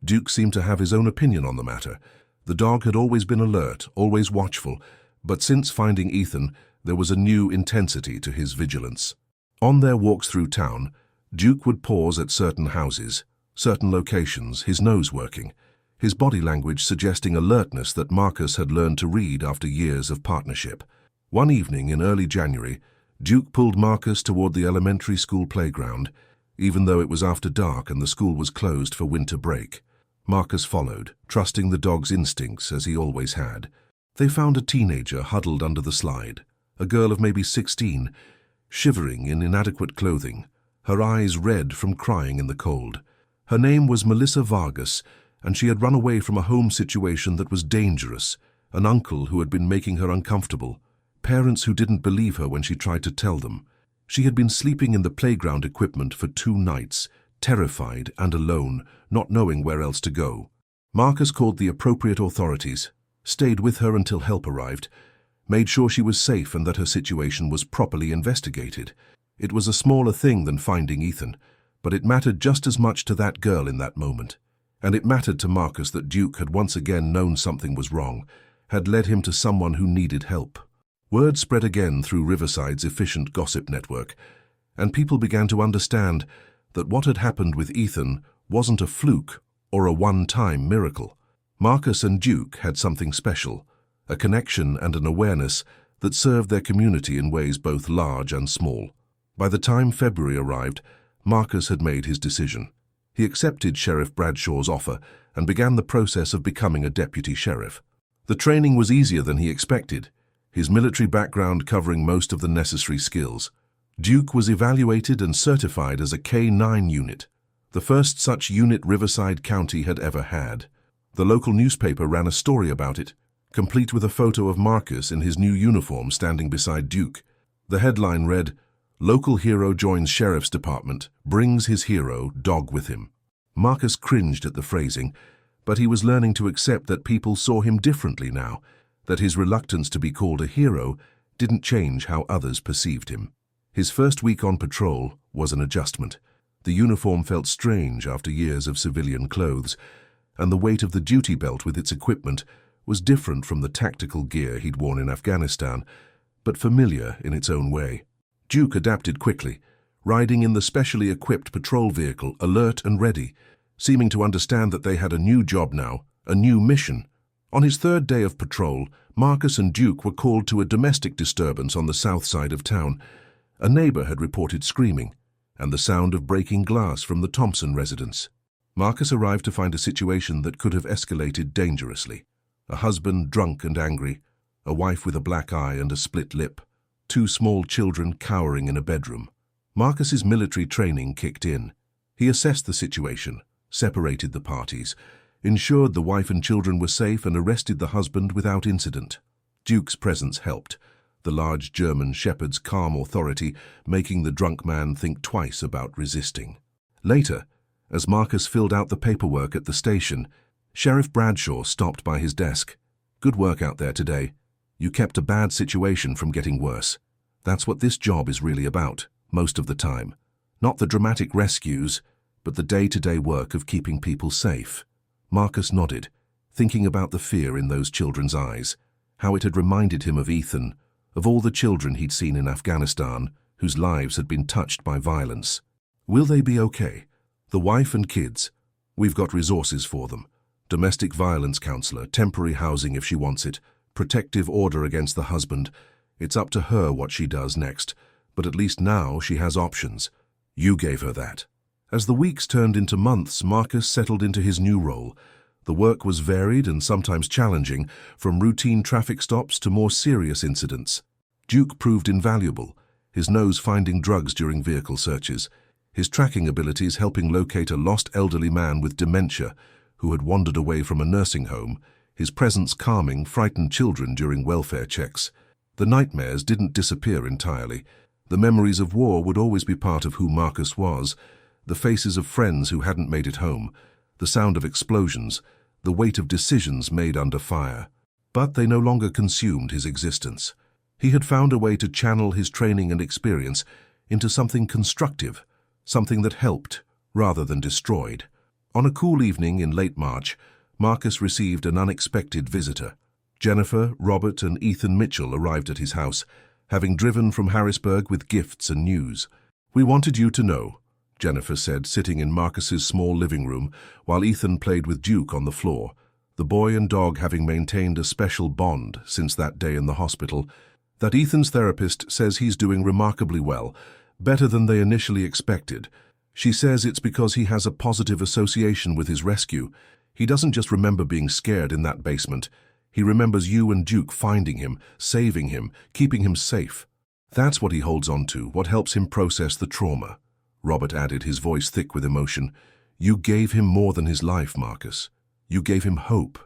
Duke seemed to have his own opinion on the matter. The dog had always been alert, always watchful, but since finding Ethan, there was a new intensity to his vigilance. On their walks through town, Duke would pause at certain houses, certain locations, his nose working, his body language suggesting alertness that Marcus had learned to read after years of partnership. One evening in early January, Duke pulled Marcus toward the elementary school playground, even though it was after dark and the school was closed for winter break. Marcus followed, trusting the dog's instincts as he always had. They found a teenager huddled under the slide, a girl of maybe 16, shivering in inadequate clothing, her eyes red from crying in the cold. Her name was Melissa Vargas, and she had run away from a home situation that was dangerous, an uncle who had been making her uncomfortable, parents who didn't believe her when she tried to tell them. She had been sleeping in the playground equipment for 2 nights, terrified and alone, not knowing where else to go. Marcus called the appropriate authorities, stayed with her until help arrived, made sure she was safe and that her situation was properly investigated. It was a smaller thing than finding Ethan, but it mattered just as much to that girl in that moment. And it mattered to Marcus that Duke had once again known something was wrong, had led him to someone who needed help. Word spread again through Riverside's efficient gossip network, and people began to understand that what had happened with Ethan wasn't a fluke or a one-time miracle. Marcus and Duke had something special, a connection and an awareness that served their community in ways both large and small. By the time February arrived, Marcus had made his decision. He accepted Sheriff Bradshaw's offer and began the process of becoming a deputy sheriff. The training was easier than he expected, his military background covering most of the necessary skills. Duke was evaluated and certified as a K-9 unit, the first such unit Riverside County had ever had. The local newspaper ran a story about it, complete with a photo of Marcus in his new uniform standing beside Duke. The headline read, "Local hero joins sheriff's department, brings his hero dog with him." Marcus cringed at the phrasing, but he was learning to accept that people saw him differently now, that his reluctance to be called a hero didn't change how others perceived him. His first week on patrol was an adjustment. The uniform felt strange after years of civilian clothes, and the weight of the duty belt with its equipment was different from the tactical gear he'd worn in Afghanistan, but familiar in its own way. Duke adapted quickly, riding in the specially equipped patrol vehicle, alert and ready, seeming to understand that they had a new job now, a new mission. On his 3rd day of patrol, Marcus and Duke were called to a domestic disturbance on the south side of town. A neighbor had reported screaming, and the sound of breaking glass from the Thompson residence. Marcus arrived to find a situation that could have escalated dangerously. A husband drunk and angry, a wife with a black eye and a split lip, 2 small children cowering in a bedroom. Marcus's military training kicked in. He assessed the situation, separated the parties, ensured the wife and children were safe and arrested the husband without incident. Duke's presence helped, the large German shepherd's calm authority making the drunk man think twice about resisting. Later, As Marcus filled out the paperwork at the station, Sheriff Bradshaw stopped by his desk. "Good work out there today. You kept a bad situation from getting worse. That's what this job is really about, most of the time. Not the dramatic rescues, but the day-to-day work of keeping people safe." Marcus nodded, thinking about the fear in those children's eyes, how it had reminded him of Ethan, of all the children he'd seen in Afghanistan, whose lives had been touched by violence. "Will they be okay? The wife and kids? We've got resources for them. Domestic violence counselor, temporary housing if she wants it, protective order against the husband. It's up to her what she does next, but at least now she has options. You gave her that." As the weeks turned into months, Marcus settled into his new role. The work was varied and sometimes challenging, from routine traffic stops to more serious incidents. Duke proved invaluable, his nose finding drugs during vehicle searches, his tracking abilities helping locate a lost elderly man with dementia who had wandered away from a nursing home, his presence calming frightened children during welfare checks. The nightmares didn't disappear entirely. The memories of war would always be part of who Marcus was, the faces of friends who hadn't made it home, the sound of explosions, the weight of decisions made under fire. But they no longer consumed his existence. He had found a way to channel his training and experience into something constructive, something that helped rather than destroyed. On a cool evening in late March, Marcus received an unexpected visitor. Jennifer, Robert, and Ethan Mitchell arrived at his house, having driven from Harrisburg with gifts and news. "We wanted you to know," Jennifer said, sitting in Marcus's small living room while Ethan played with Duke on the floor, the boy and dog having maintained a special bond since that day in the hospital, "that Ethan's therapist says he's doing remarkably well, better than they initially expected. She says it's because he has a positive association with his rescue. He doesn't just remember being scared in that basement. He remembers you and Duke finding him, saving him, keeping him safe. That's what he holds on to, what helps him process the trauma." Robert added, his voice thick with emotion. "You gave him more than his life, Marcus. You gave him hope.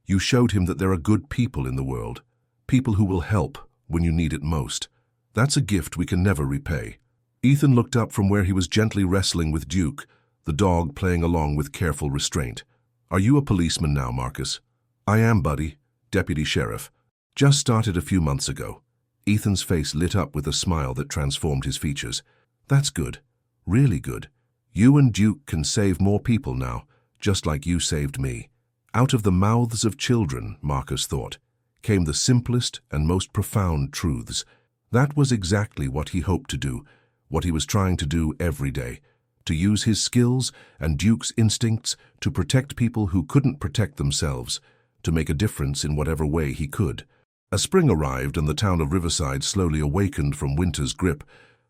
You showed him that there are good people in the world, people who will help when you need it most. That's a gift we can never repay." Ethan looked up from where he was gently wrestling with Duke, the dog playing along with careful restraint. "Are you a policeman now, Marcus?" "I am, buddy. Deputy Sheriff. Just started a few months ago." Ethan's face lit up with a smile that transformed his features. "That's good. Really good. You and Duke can save more people now, just like you saved me." Out of the mouths of children, Marcus thought, came the simplest and most profound truths. That was exactly what he hoped to do, what he was trying to do every day, to use his skills and Duke's instincts to protect people who couldn't protect themselves, to make a difference in whatever way he could. As spring arrived and the town of Riverside slowly awakened from winter's grip,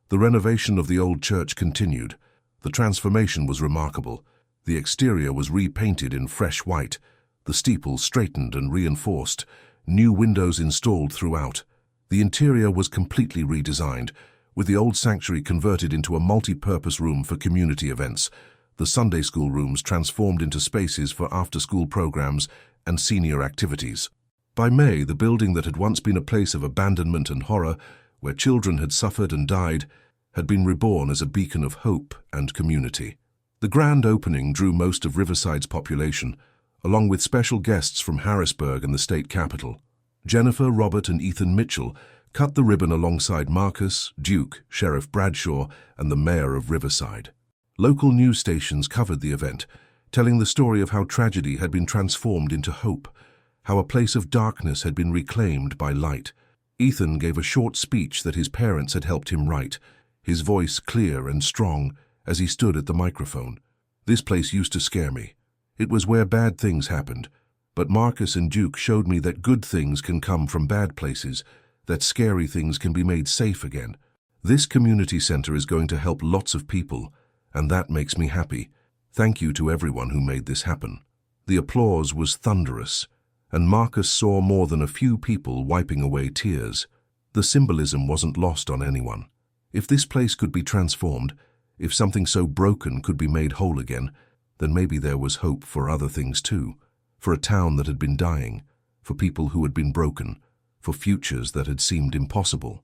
the renovation of the old church continued. The transformation was remarkable. The exterior was repainted in fresh white, the steeple straightened and reinforced, new windows installed throughout. The interior was completely redesigned, with the old sanctuary converted into a multi-purpose room for community events, the Sunday school rooms transformed into spaces for after-school programs and senior activities. By May, the building that had once been a place of abandonment and horror, where children had suffered and died, had been reborn as a beacon of hope and community. The grand opening drew most of Riverside's population, along with special guests from Harrisburg and the state capital. Jennifer, Robert, and Ethan Mitchell cut the ribbon alongside Marcus, Duke, Sheriff Bradshaw, and the mayor of Riverside. Local news stations covered the event, telling the story of how tragedy had been transformed into hope, how a place of darkness had been reclaimed by light. Ethan gave a short speech that his parents had helped him write, his voice clear and strong as he stood at the microphone. "This place used to scare me. It was where bad things happened. But Marcus and Duke showed me that good things can come from bad places, that scary things can be made safe again. This community center is going to help lots of people, and that makes me happy. Thank you to everyone who made this happen." The applause was thunderous, and Marcus saw more than a few people wiping away tears. The symbolism wasn't lost on anyone. If this place could be transformed, if something so broken could be made whole again, then maybe there was hope for other things too, for a town that had been dying, for people who had been broken, for futures that had seemed impossible.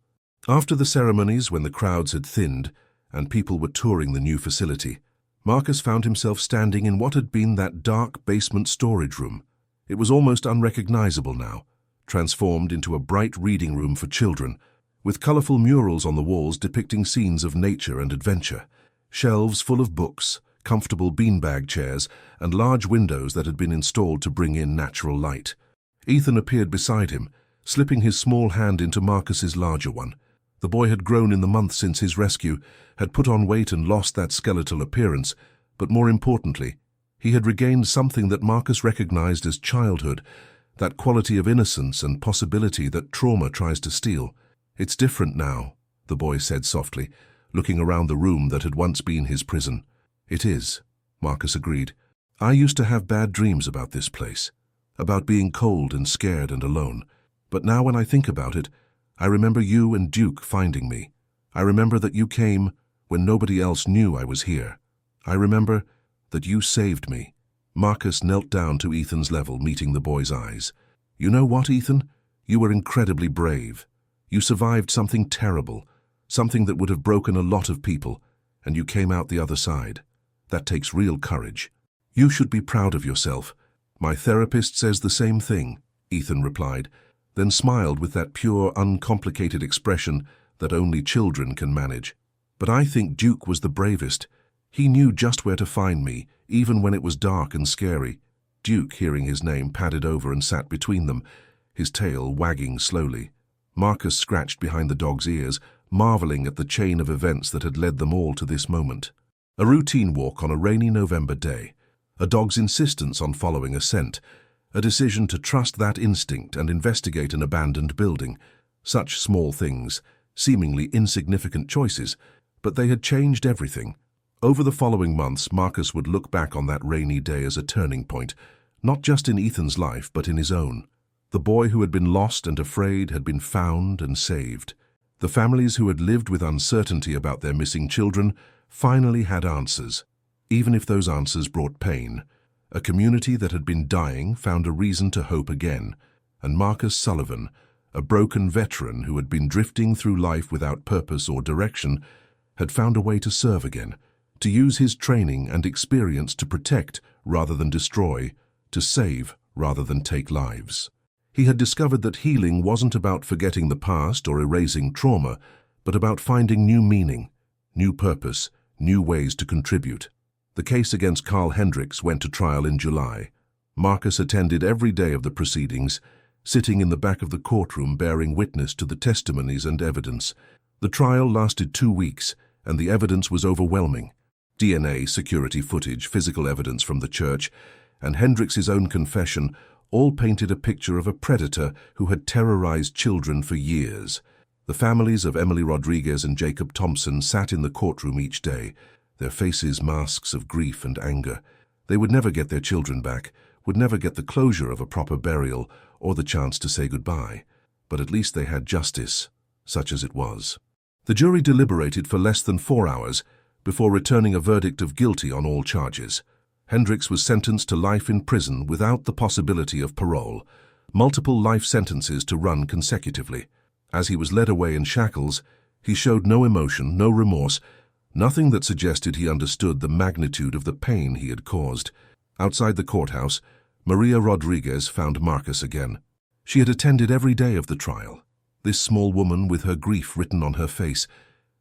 After the ceremonies, when the crowds had thinned and people were touring the new facility, Marcus found himself standing in what had been that dark basement storage room. It was almost unrecognizable now, transformed into a bright reading room for children, with colorful murals on the walls depicting scenes of nature and adventure, shelves full of books, comfortable beanbag chairs, and large windows that had been installed to bring in natural light. Ethan appeared beside him, slipping his small hand into Marcus's larger one. The boy had grown in the months since his rescue, had put on weight and lost that skeletal appearance, but more importantly, he had regained something that Marcus recognized as childhood, that quality of innocence and possibility that trauma tries to steal. "It's different now," the boy said softly, looking around the room that had once been his prison. "It is," Marcus agreed. "I used to have bad dreams about this place, about being cold and scared and alone. But now when I think about it, I remember you and Duke finding me. I remember that you came when nobody else knew I was here. I remember that you saved me." Marcus knelt down to Ethan's level, meeting the boy's eyes. "You know what, Ethan? You were incredibly brave. You survived something terrible, something that would have broken a lot of people, and you came out the other side. That takes real courage. You should be proud of yourself." "My therapist says the same thing," Ethan replied, then smiled with that pure, uncomplicated expression that only children can manage. "But I think Duke was the bravest. He knew just where to find me, even when it was dark and scary." Duke, hearing his name, padded over and sat between them, his tail wagging slowly. Marcus scratched behind the dog's ears, marveling at the chain of events that had led them all to this moment. A routine walk on a rainy November day, a dog's insistence on following a scent, a decision to trust that instinct and investigate an abandoned building. Such small things, seemingly insignificant choices, but they had changed everything. Over the following months, Marcus would look back on that rainy day as a turning point, not just in Ethan's life, but in his own. The boy who had been lost and afraid had been found and saved. The families who had lived with uncertainty about their missing children finally had answers, even if those answers brought pain. A community that had been dying found a reason to hope again, and Marcus Sullivan, a broken veteran who had been drifting through life without purpose or direction, had found a way to serve again, to use his training and experience to protect rather than destroy, to save rather than take lives. He had discovered that healing wasn't about forgetting the past or erasing trauma, but about finding new meaning, new purpose, new ways to contribute. The case against Carl Hendricks went to trial in July. Marcus attended every day of the proceedings, sitting in the back of the courtroom bearing witness to the testimonies and evidence. The trial lasted 2 weeks, and the evidence was overwhelming. DNA, security footage, physical evidence from the church, and Hendricks' own confession all painted a picture of a predator who had terrorized children for years. The families of Emily Rodriguez and Jacob Thompson sat in the courtroom each day, their faces masks of grief and anger. They would never get their children back, would never get the closure of a proper burial or the chance to say goodbye. But at least they had justice, such as it was. The jury deliberated for less than 4 hours before returning a verdict of guilty on all charges. Hendricks was sentenced to life in prison without the possibility of parole, multiple life sentences to run consecutively. As he was led away in shackles, he showed no emotion, no remorse, nothing that suggested he understood the magnitude of the pain he had caused. Outside the courthouse, Maria Rodriguez found Marcus again. She had attended every day of the trial, this small woman with her grief written on her face,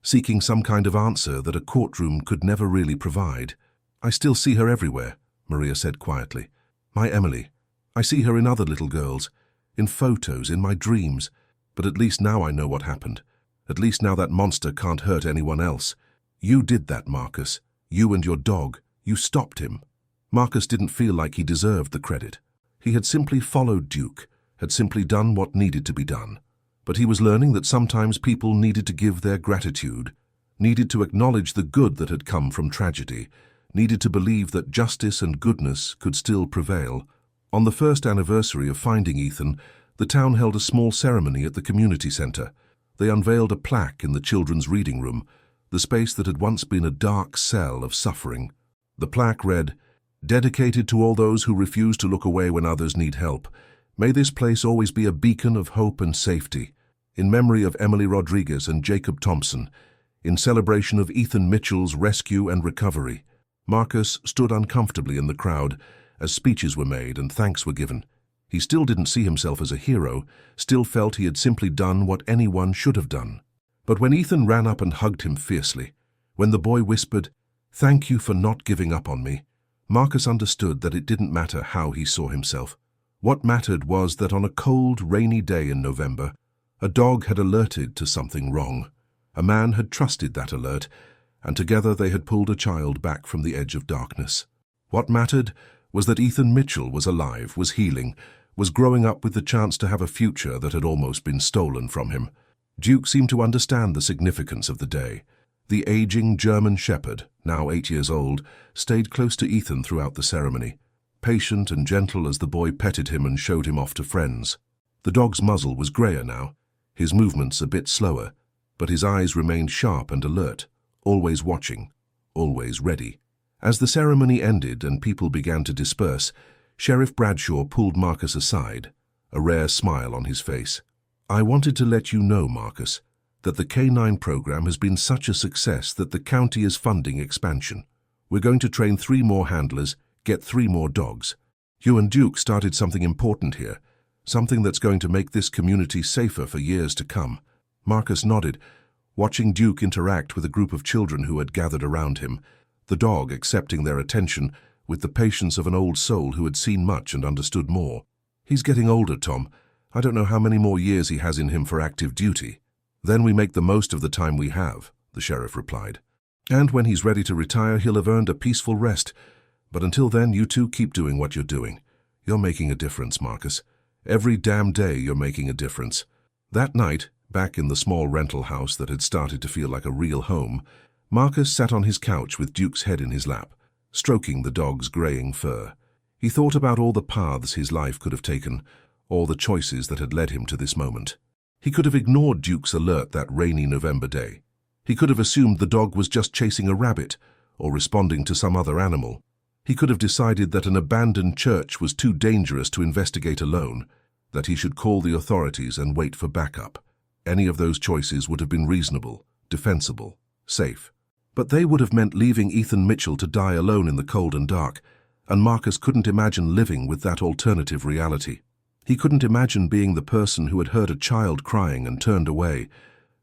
seeking some kind of answer that a courtroom could never really provide. "I still see her everywhere," Maria said quietly. "My Emily. I see her in other little girls, in photos, in my dreams. But at least now I know what happened. At least now that monster can't hurt anyone else. You did that, Marcus. You and your dog. You stopped him." Marcus didn't feel like he deserved the credit. He had simply followed Duke, had simply done what needed to be done. But he was learning that sometimes people needed to give their gratitude, needed to acknowledge the good that had come from tragedy, needed to believe that justice and goodness could still prevail. On the first anniversary of finding Ethan, the town held a small ceremony at the community center. They unveiled a plaque in the children's reading room, the space that had once been a dark cell of suffering. The plaque read, "Dedicated to all those who refuse to look away when others need help. May this place always be a beacon of hope and safety. In memory of Emily Rodriguez and Jacob Thompson. In celebration of Ethan Mitchell's rescue and recovery." Marcus stood uncomfortably in the crowd as speeches were made and thanks were given. He still didn't see himself as a hero, still felt he had simply done what anyone should have done. But when Ethan ran up and hugged him fiercely, when the boy whispered, "Thank you for not giving up on me," Marcus understood that it didn't matter how he saw himself. What mattered was that on a cold, rainy day in November, a dog had alerted to something wrong. A man had trusted that alert, and together they had pulled a child back from the edge of darkness. What mattered was that Ethan Mitchell was alive, was healing, was growing up with the chance to have a future that had almost been stolen from him. Duke seemed to understand the significance of the day. The aging German shepherd, now 8 years old, stayed close to Ethan throughout the ceremony, patient and gentle as the boy petted him and showed him off to friends. The dog's muzzle was grayer now, his movements a bit slower, but his eyes remained sharp and alert, always watching, always ready. As the ceremony ended and people began to disperse, Sheriff Bradshaw pulled Marcus aside, a rare smile on his face. "I wanted to let you know, Marcus, that the K9 program has been such a success that the county is funding expansion. We're going to train 3 more handlers, get 3 more dogs. You and Duke started something important here, something that's going to make this community safer for years to come." Marcus nodded, watching Duke interact with a group of children who had gathered around him, the dog accepting their attention with the patience of an old soul who had seen much and understood more. "He's getting older, Tom. I don't know how many more years he has in him for active duty." "Then we make the most of the time we have," the sheriff replied. "And when he's ready to retire, he'll have earned a peaceful rest. But until then, you two keep doing what you're doing. You're making a difference, Marcus. Every damn day you're making a difference." That night, back in the small rental house that had started to feel like a real home, Marcus sat on his couch with Duke's head in his lap, stroking the dog's graying fur. He thought about all the paths his life could have taken, all the choices that had led him to this moment. He could have ignored Duke's alert that rainy November day. He could have assumed the dog was just chasing a rabbit or responding to some other animal. He could have decided that an abandoned church was too dangerous to investigate alone, that he should call the authorities and wait for backup. Any of those choices would have been reasonable, defensible, safe. But they would have meant leaving Ethan Mitchell to die alone in the cold and dark, and Marcus couldn't imagine living with that alternative reality. He couldn't imagine being the person who had heard a child crying and turned away,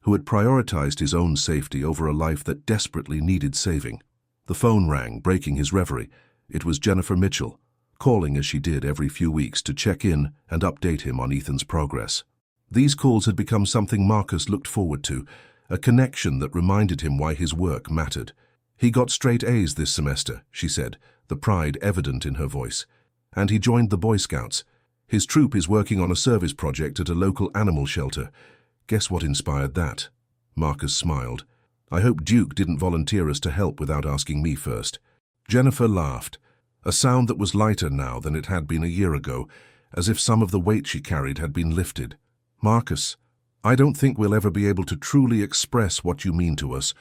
who had prioritized his own safety over a life that desperately needed saving. The phone rang, breaking his reverie. It was Jennifer Mitchell, calling as she did every few weeks to check in and update him on Ethan's progress. These calls had become something Marcus looked forward to, a connection that reminded him why his work mattered. "He got straight A's this semester," she said, the pride evident in her voice. "And he joined the Boy Scouts. His troop is working on a service project at a local animal shelter. Guess what inspired that?" Marcus smiled. "I hope Duke didn't volunteer us to help without asking me first." Jennifer laughed, a sound that was lighter now than it had been a year ago, as if some of the weight she carried had been lifted. "Marcus, I don't think we'll ever be able to truly express what you mean to us,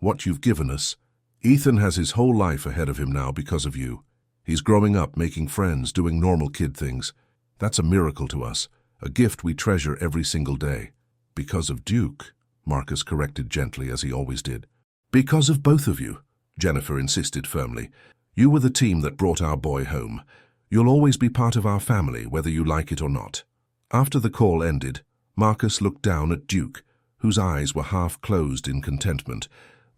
what you've given us. Ethan has his whole life ahead of him now because of you. He's growing up, making friends, doing normal kid things. That's a miracle to us, a gift we treasure every single day." "Because of Duke," Marcus corrected gently as he always did. "Because of both of you," Jennifer insisted firmly. "You were the team that brought our boy home. You'll always be part of our family, whether you like it or not." After the call ended, Marcus looked down at Duke, whose eyes were half closed in contentment,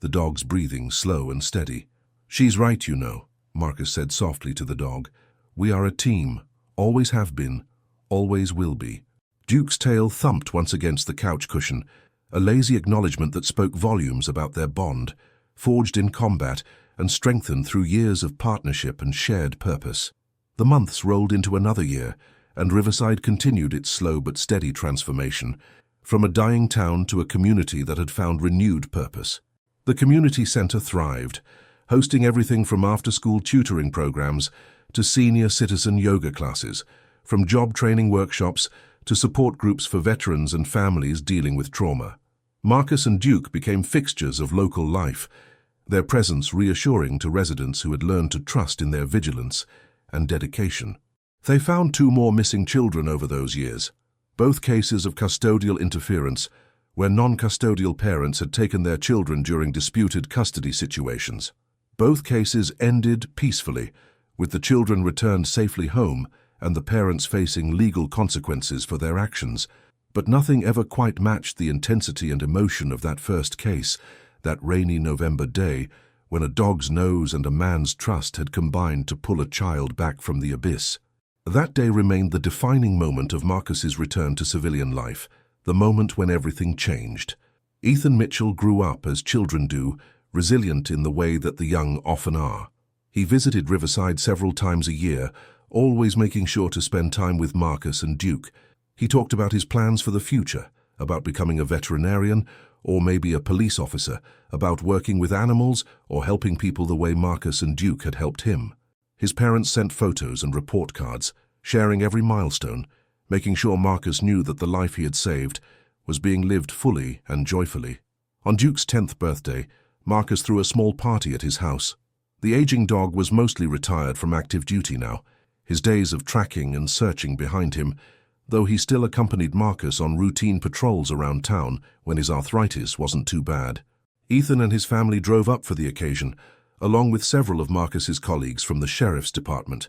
the dog's breathing slow and steady. "She's right, you know," Marcus said softly to the dog. "We are a team, always have been, always will be." Duke's tail thumped once against the couch cushion, a lazy acknowledgement that spoke volumes about their bond, forged in combat and strengthened through years of partnership and shared purpose. The months rolled into another year, and Riverside continued its slow but steady transformation, from a dying town to a community that had found renewed purpose. The community center thrived, hosting everything from after-school tutoring programs to senior citizen yoga classes, from job training workshops to support groups for veterans and families dealing with trauma. Marcus and Duke became fixtures of local life, their presence reassuring to residents who had learned to trust in their vigilance and dedication. They found 2 more missing children over those years, both cases of custodial interference, where non-custodial parents had taken their children during disputed custody situations. Both cases ended peacefully, with the children returned safely home and the parents facing legal consequences for their actions. But nothing ever quite matched the intensity and emotion of that first case, that rainy November day, when a dog's nose and a man's trust had combined to pull a child back from the abyss. That day remained the defining moment of Marcus's return to civilian life, the moment when everything changed. Ethan Mitchell grew up as children do, resilient in the way that the young often are. He visited Riverside several times a year, always making sure to spend time with Marcus and Duke. He talked about his plans for the future, about becoming a veterinarian, or maybe a police officer, about working with animals or helping people the way Marcus and Duke had helped him. His parents sent photos and report cards, sharing every milestone, making sure Marcus knew that the life he had saved was being lived fully and joyfully. On Duke's 10th birthday, Marcus threw a small party at his house. The aging dog was mostly retired from active duty now, his days of tracking and searching behind him, though he still accompanied Marcus on routine patrols around town when his arthritis wasn't too bad. Ethan and his family drove up for the occasion, along with several of Marcus's colleagues from the sheriff's department,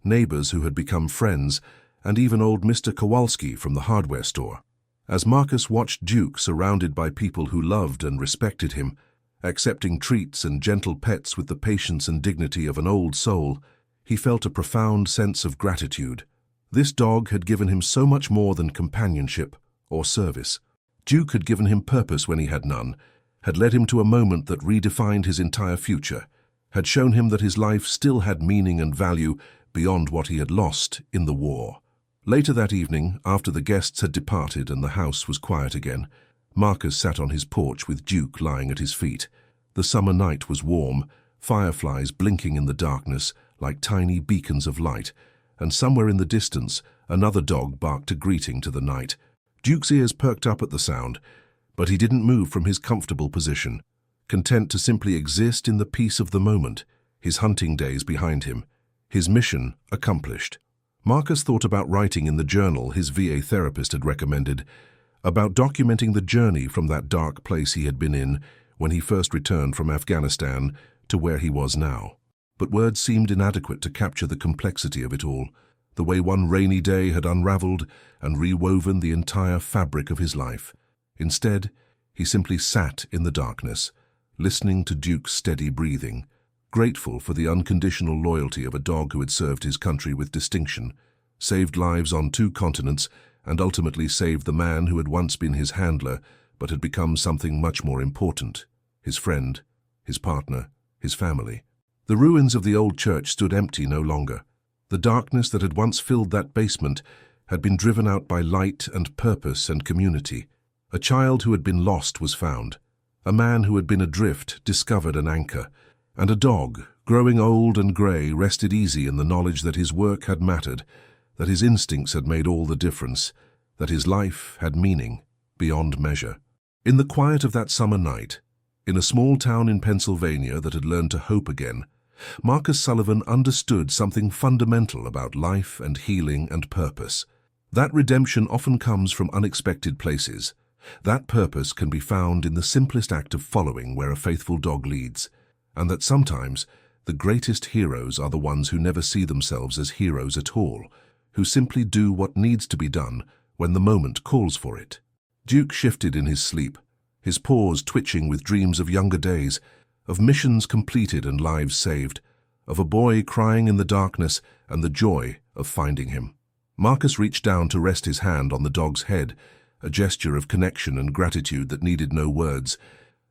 neighbors who had become friends, and even old Mr. Kowalski from the hardware store. As Marcus watched Duke surrounded by people who loved and respected him, accepting treats and gentle pets with the patience and dignity of an old soul, he felt a profound sense of gratitude. This dog had given him so much more than companionship or service. Duke had given him purpose when he had none, had led him to a moment that redefined his entire future, had shown him that his life still had meaning and value beyond what he had lost in the war. Later that evening, after the guests had departed and the house was quiet again, Marcus sat on his porch with Duke lying at his feet. The summer night was warm, fireflies blinking in the darkness like tiny beacons of light, and somewhere in the distance, another dog barked a greeting to the night. Duke's ears perked up at the sound, but he didn't move from his comfortable position, content to simply exist in the peace of the moment, his hunting days behind him, his mission accomplished. Marcus thought about writing in the journal his VA therapist had recommended, about documenting the journey from that dark place he had been in when he first returned from Afghanistan to where he was now. But words seemed inadequate to capture the complexity of it all, the way one rainy day had unraveled and rewoven the entire fabric of his life. Instead, he simply sat in the darkness, listening to Duke's steady breathing, grateful for the unconditional loyalty of a dog who had served his country with distinction, saved lives on 2 continents, and ultimately saved the man who had once been his handler but had become something much more important, his friend, his partner, his family. The ruins of the old church stood empty no longer. The darkness that had once filled that basement had been driven out by light and purpose and community. A child who had been lost was found. A man who had been adrift discovered an anchor. And a dog, growing old and grey, rested easy in the knowledge that his work had mattered, that his instincts had made all the difference, that his life had meaning beyond measure. In the quiet of that summer night, in a small town in Pennsylvania that had learned to hope again, Marcus Sullivan understood something fundamental about life and healing and purpose. That redemption often comes from unexpected places. That purpose can be found in the simplest act of following where a faithful dog leads, and that sometimes the greatest heroes are the ones who never see themselves as heroes at all, who simply do what needs to be done when the moment calls for it. Duke shifted in his sleep, his paws twitching with dreams of younger days, of missions completed and lives saved, of a boy crying in the darkness and the joy of finding him. Marcus reached down to rest his hand on the dog's head, a gesture of connection and gratitude that needed no words,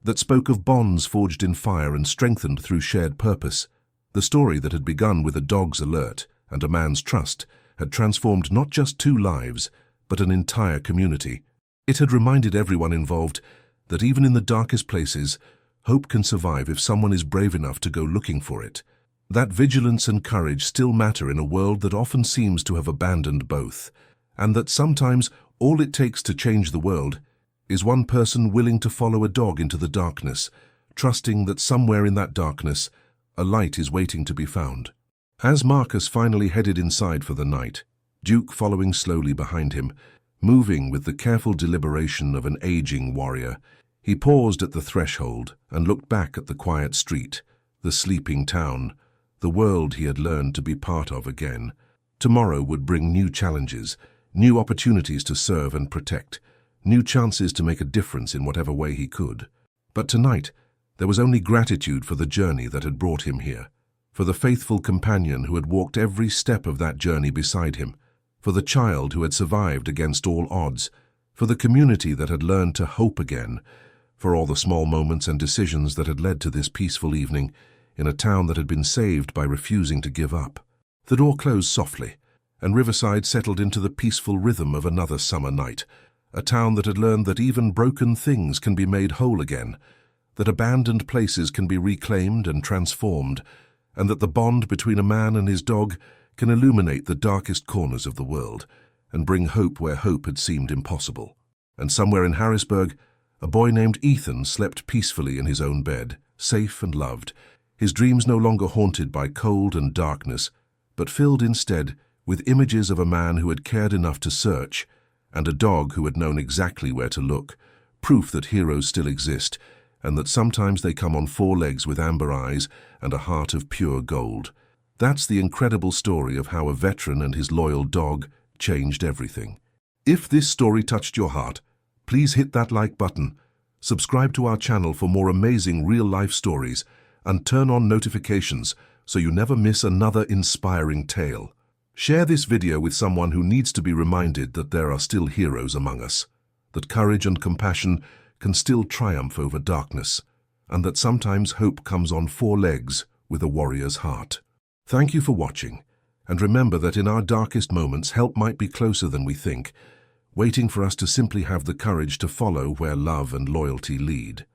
that spoke of bonds forged in fire and strengthened through shared purpose. The story that had begun with a dog's alert and a man's trust had transformed not just 2 lives, but an entire community. It had reminded everyone involved that even in the darkest places, hope can survive if someone is brave enough to go looking for it. That vigilance and courage still matter in a world that often seems to have abandoned both, and that sometimes all it takes to change the world is one person willing to follow a dog into the darkness, trusting that somewhere in that darkness, a light is waiting to be found. As Marcus finally headed inside for the night, Duke following slowly behind him, moving with the careful deliberation of an aging warrior, he paused at the threshold and looked back at the quiet street, the sleeping town, the world he had learned to be part of again. Tomorrow would bring new challenges, new opportunities to serve and protect, new chances to make a difference in whatever way he could. But tonight, there was only gratitude for the journey that had brought him here, for the faithful companion who had walked every step of that journey beside him, for the child who had survived against all odds, for the community that had learned to hope again, for all the small moments and decisions that had led to this peaceful evening in a town that had been saved by refusing to give up. The door closed softly, and Riverside settled into the peaceful rhythm of another summer night, a town that had learned that even broken things can be made whole again, that abandoned places can be reclaimed and transformed, and that the bond between a man and his dog can illuminate the darkest corners of the world and bring hope where hope had seemed impossible. And somewhere in Harrisburg, a boy named Ethan slept peacefully in his own bed, safe and loved, his dreams no longer haunted by cold and darkness, but filled instead with images of a man who had cared enough to search, and a dog who had known exactly where to look, proof that heroes still exist, and that sometimes they come on four legs with amber eyes and a heart of pure gold. That's the incredible story of how a veteran and his loyal dog changed everything. If this story touched your heart, please hit that like button, subscribe to our channel for more amazing real-life stories, and turn on notifications so you never miss another inspiring tale. Share this video with someone who needs to be reminded that there are still heroes among us, that courage and compassion can still triumph over darkness, and that sometimes hope comes on four legs with a warrior's heart. Thank you for watching, and remember that in our darkest moments help might be closer than we think, waiting for us to simply have the courage to follow where love and loyalty lead.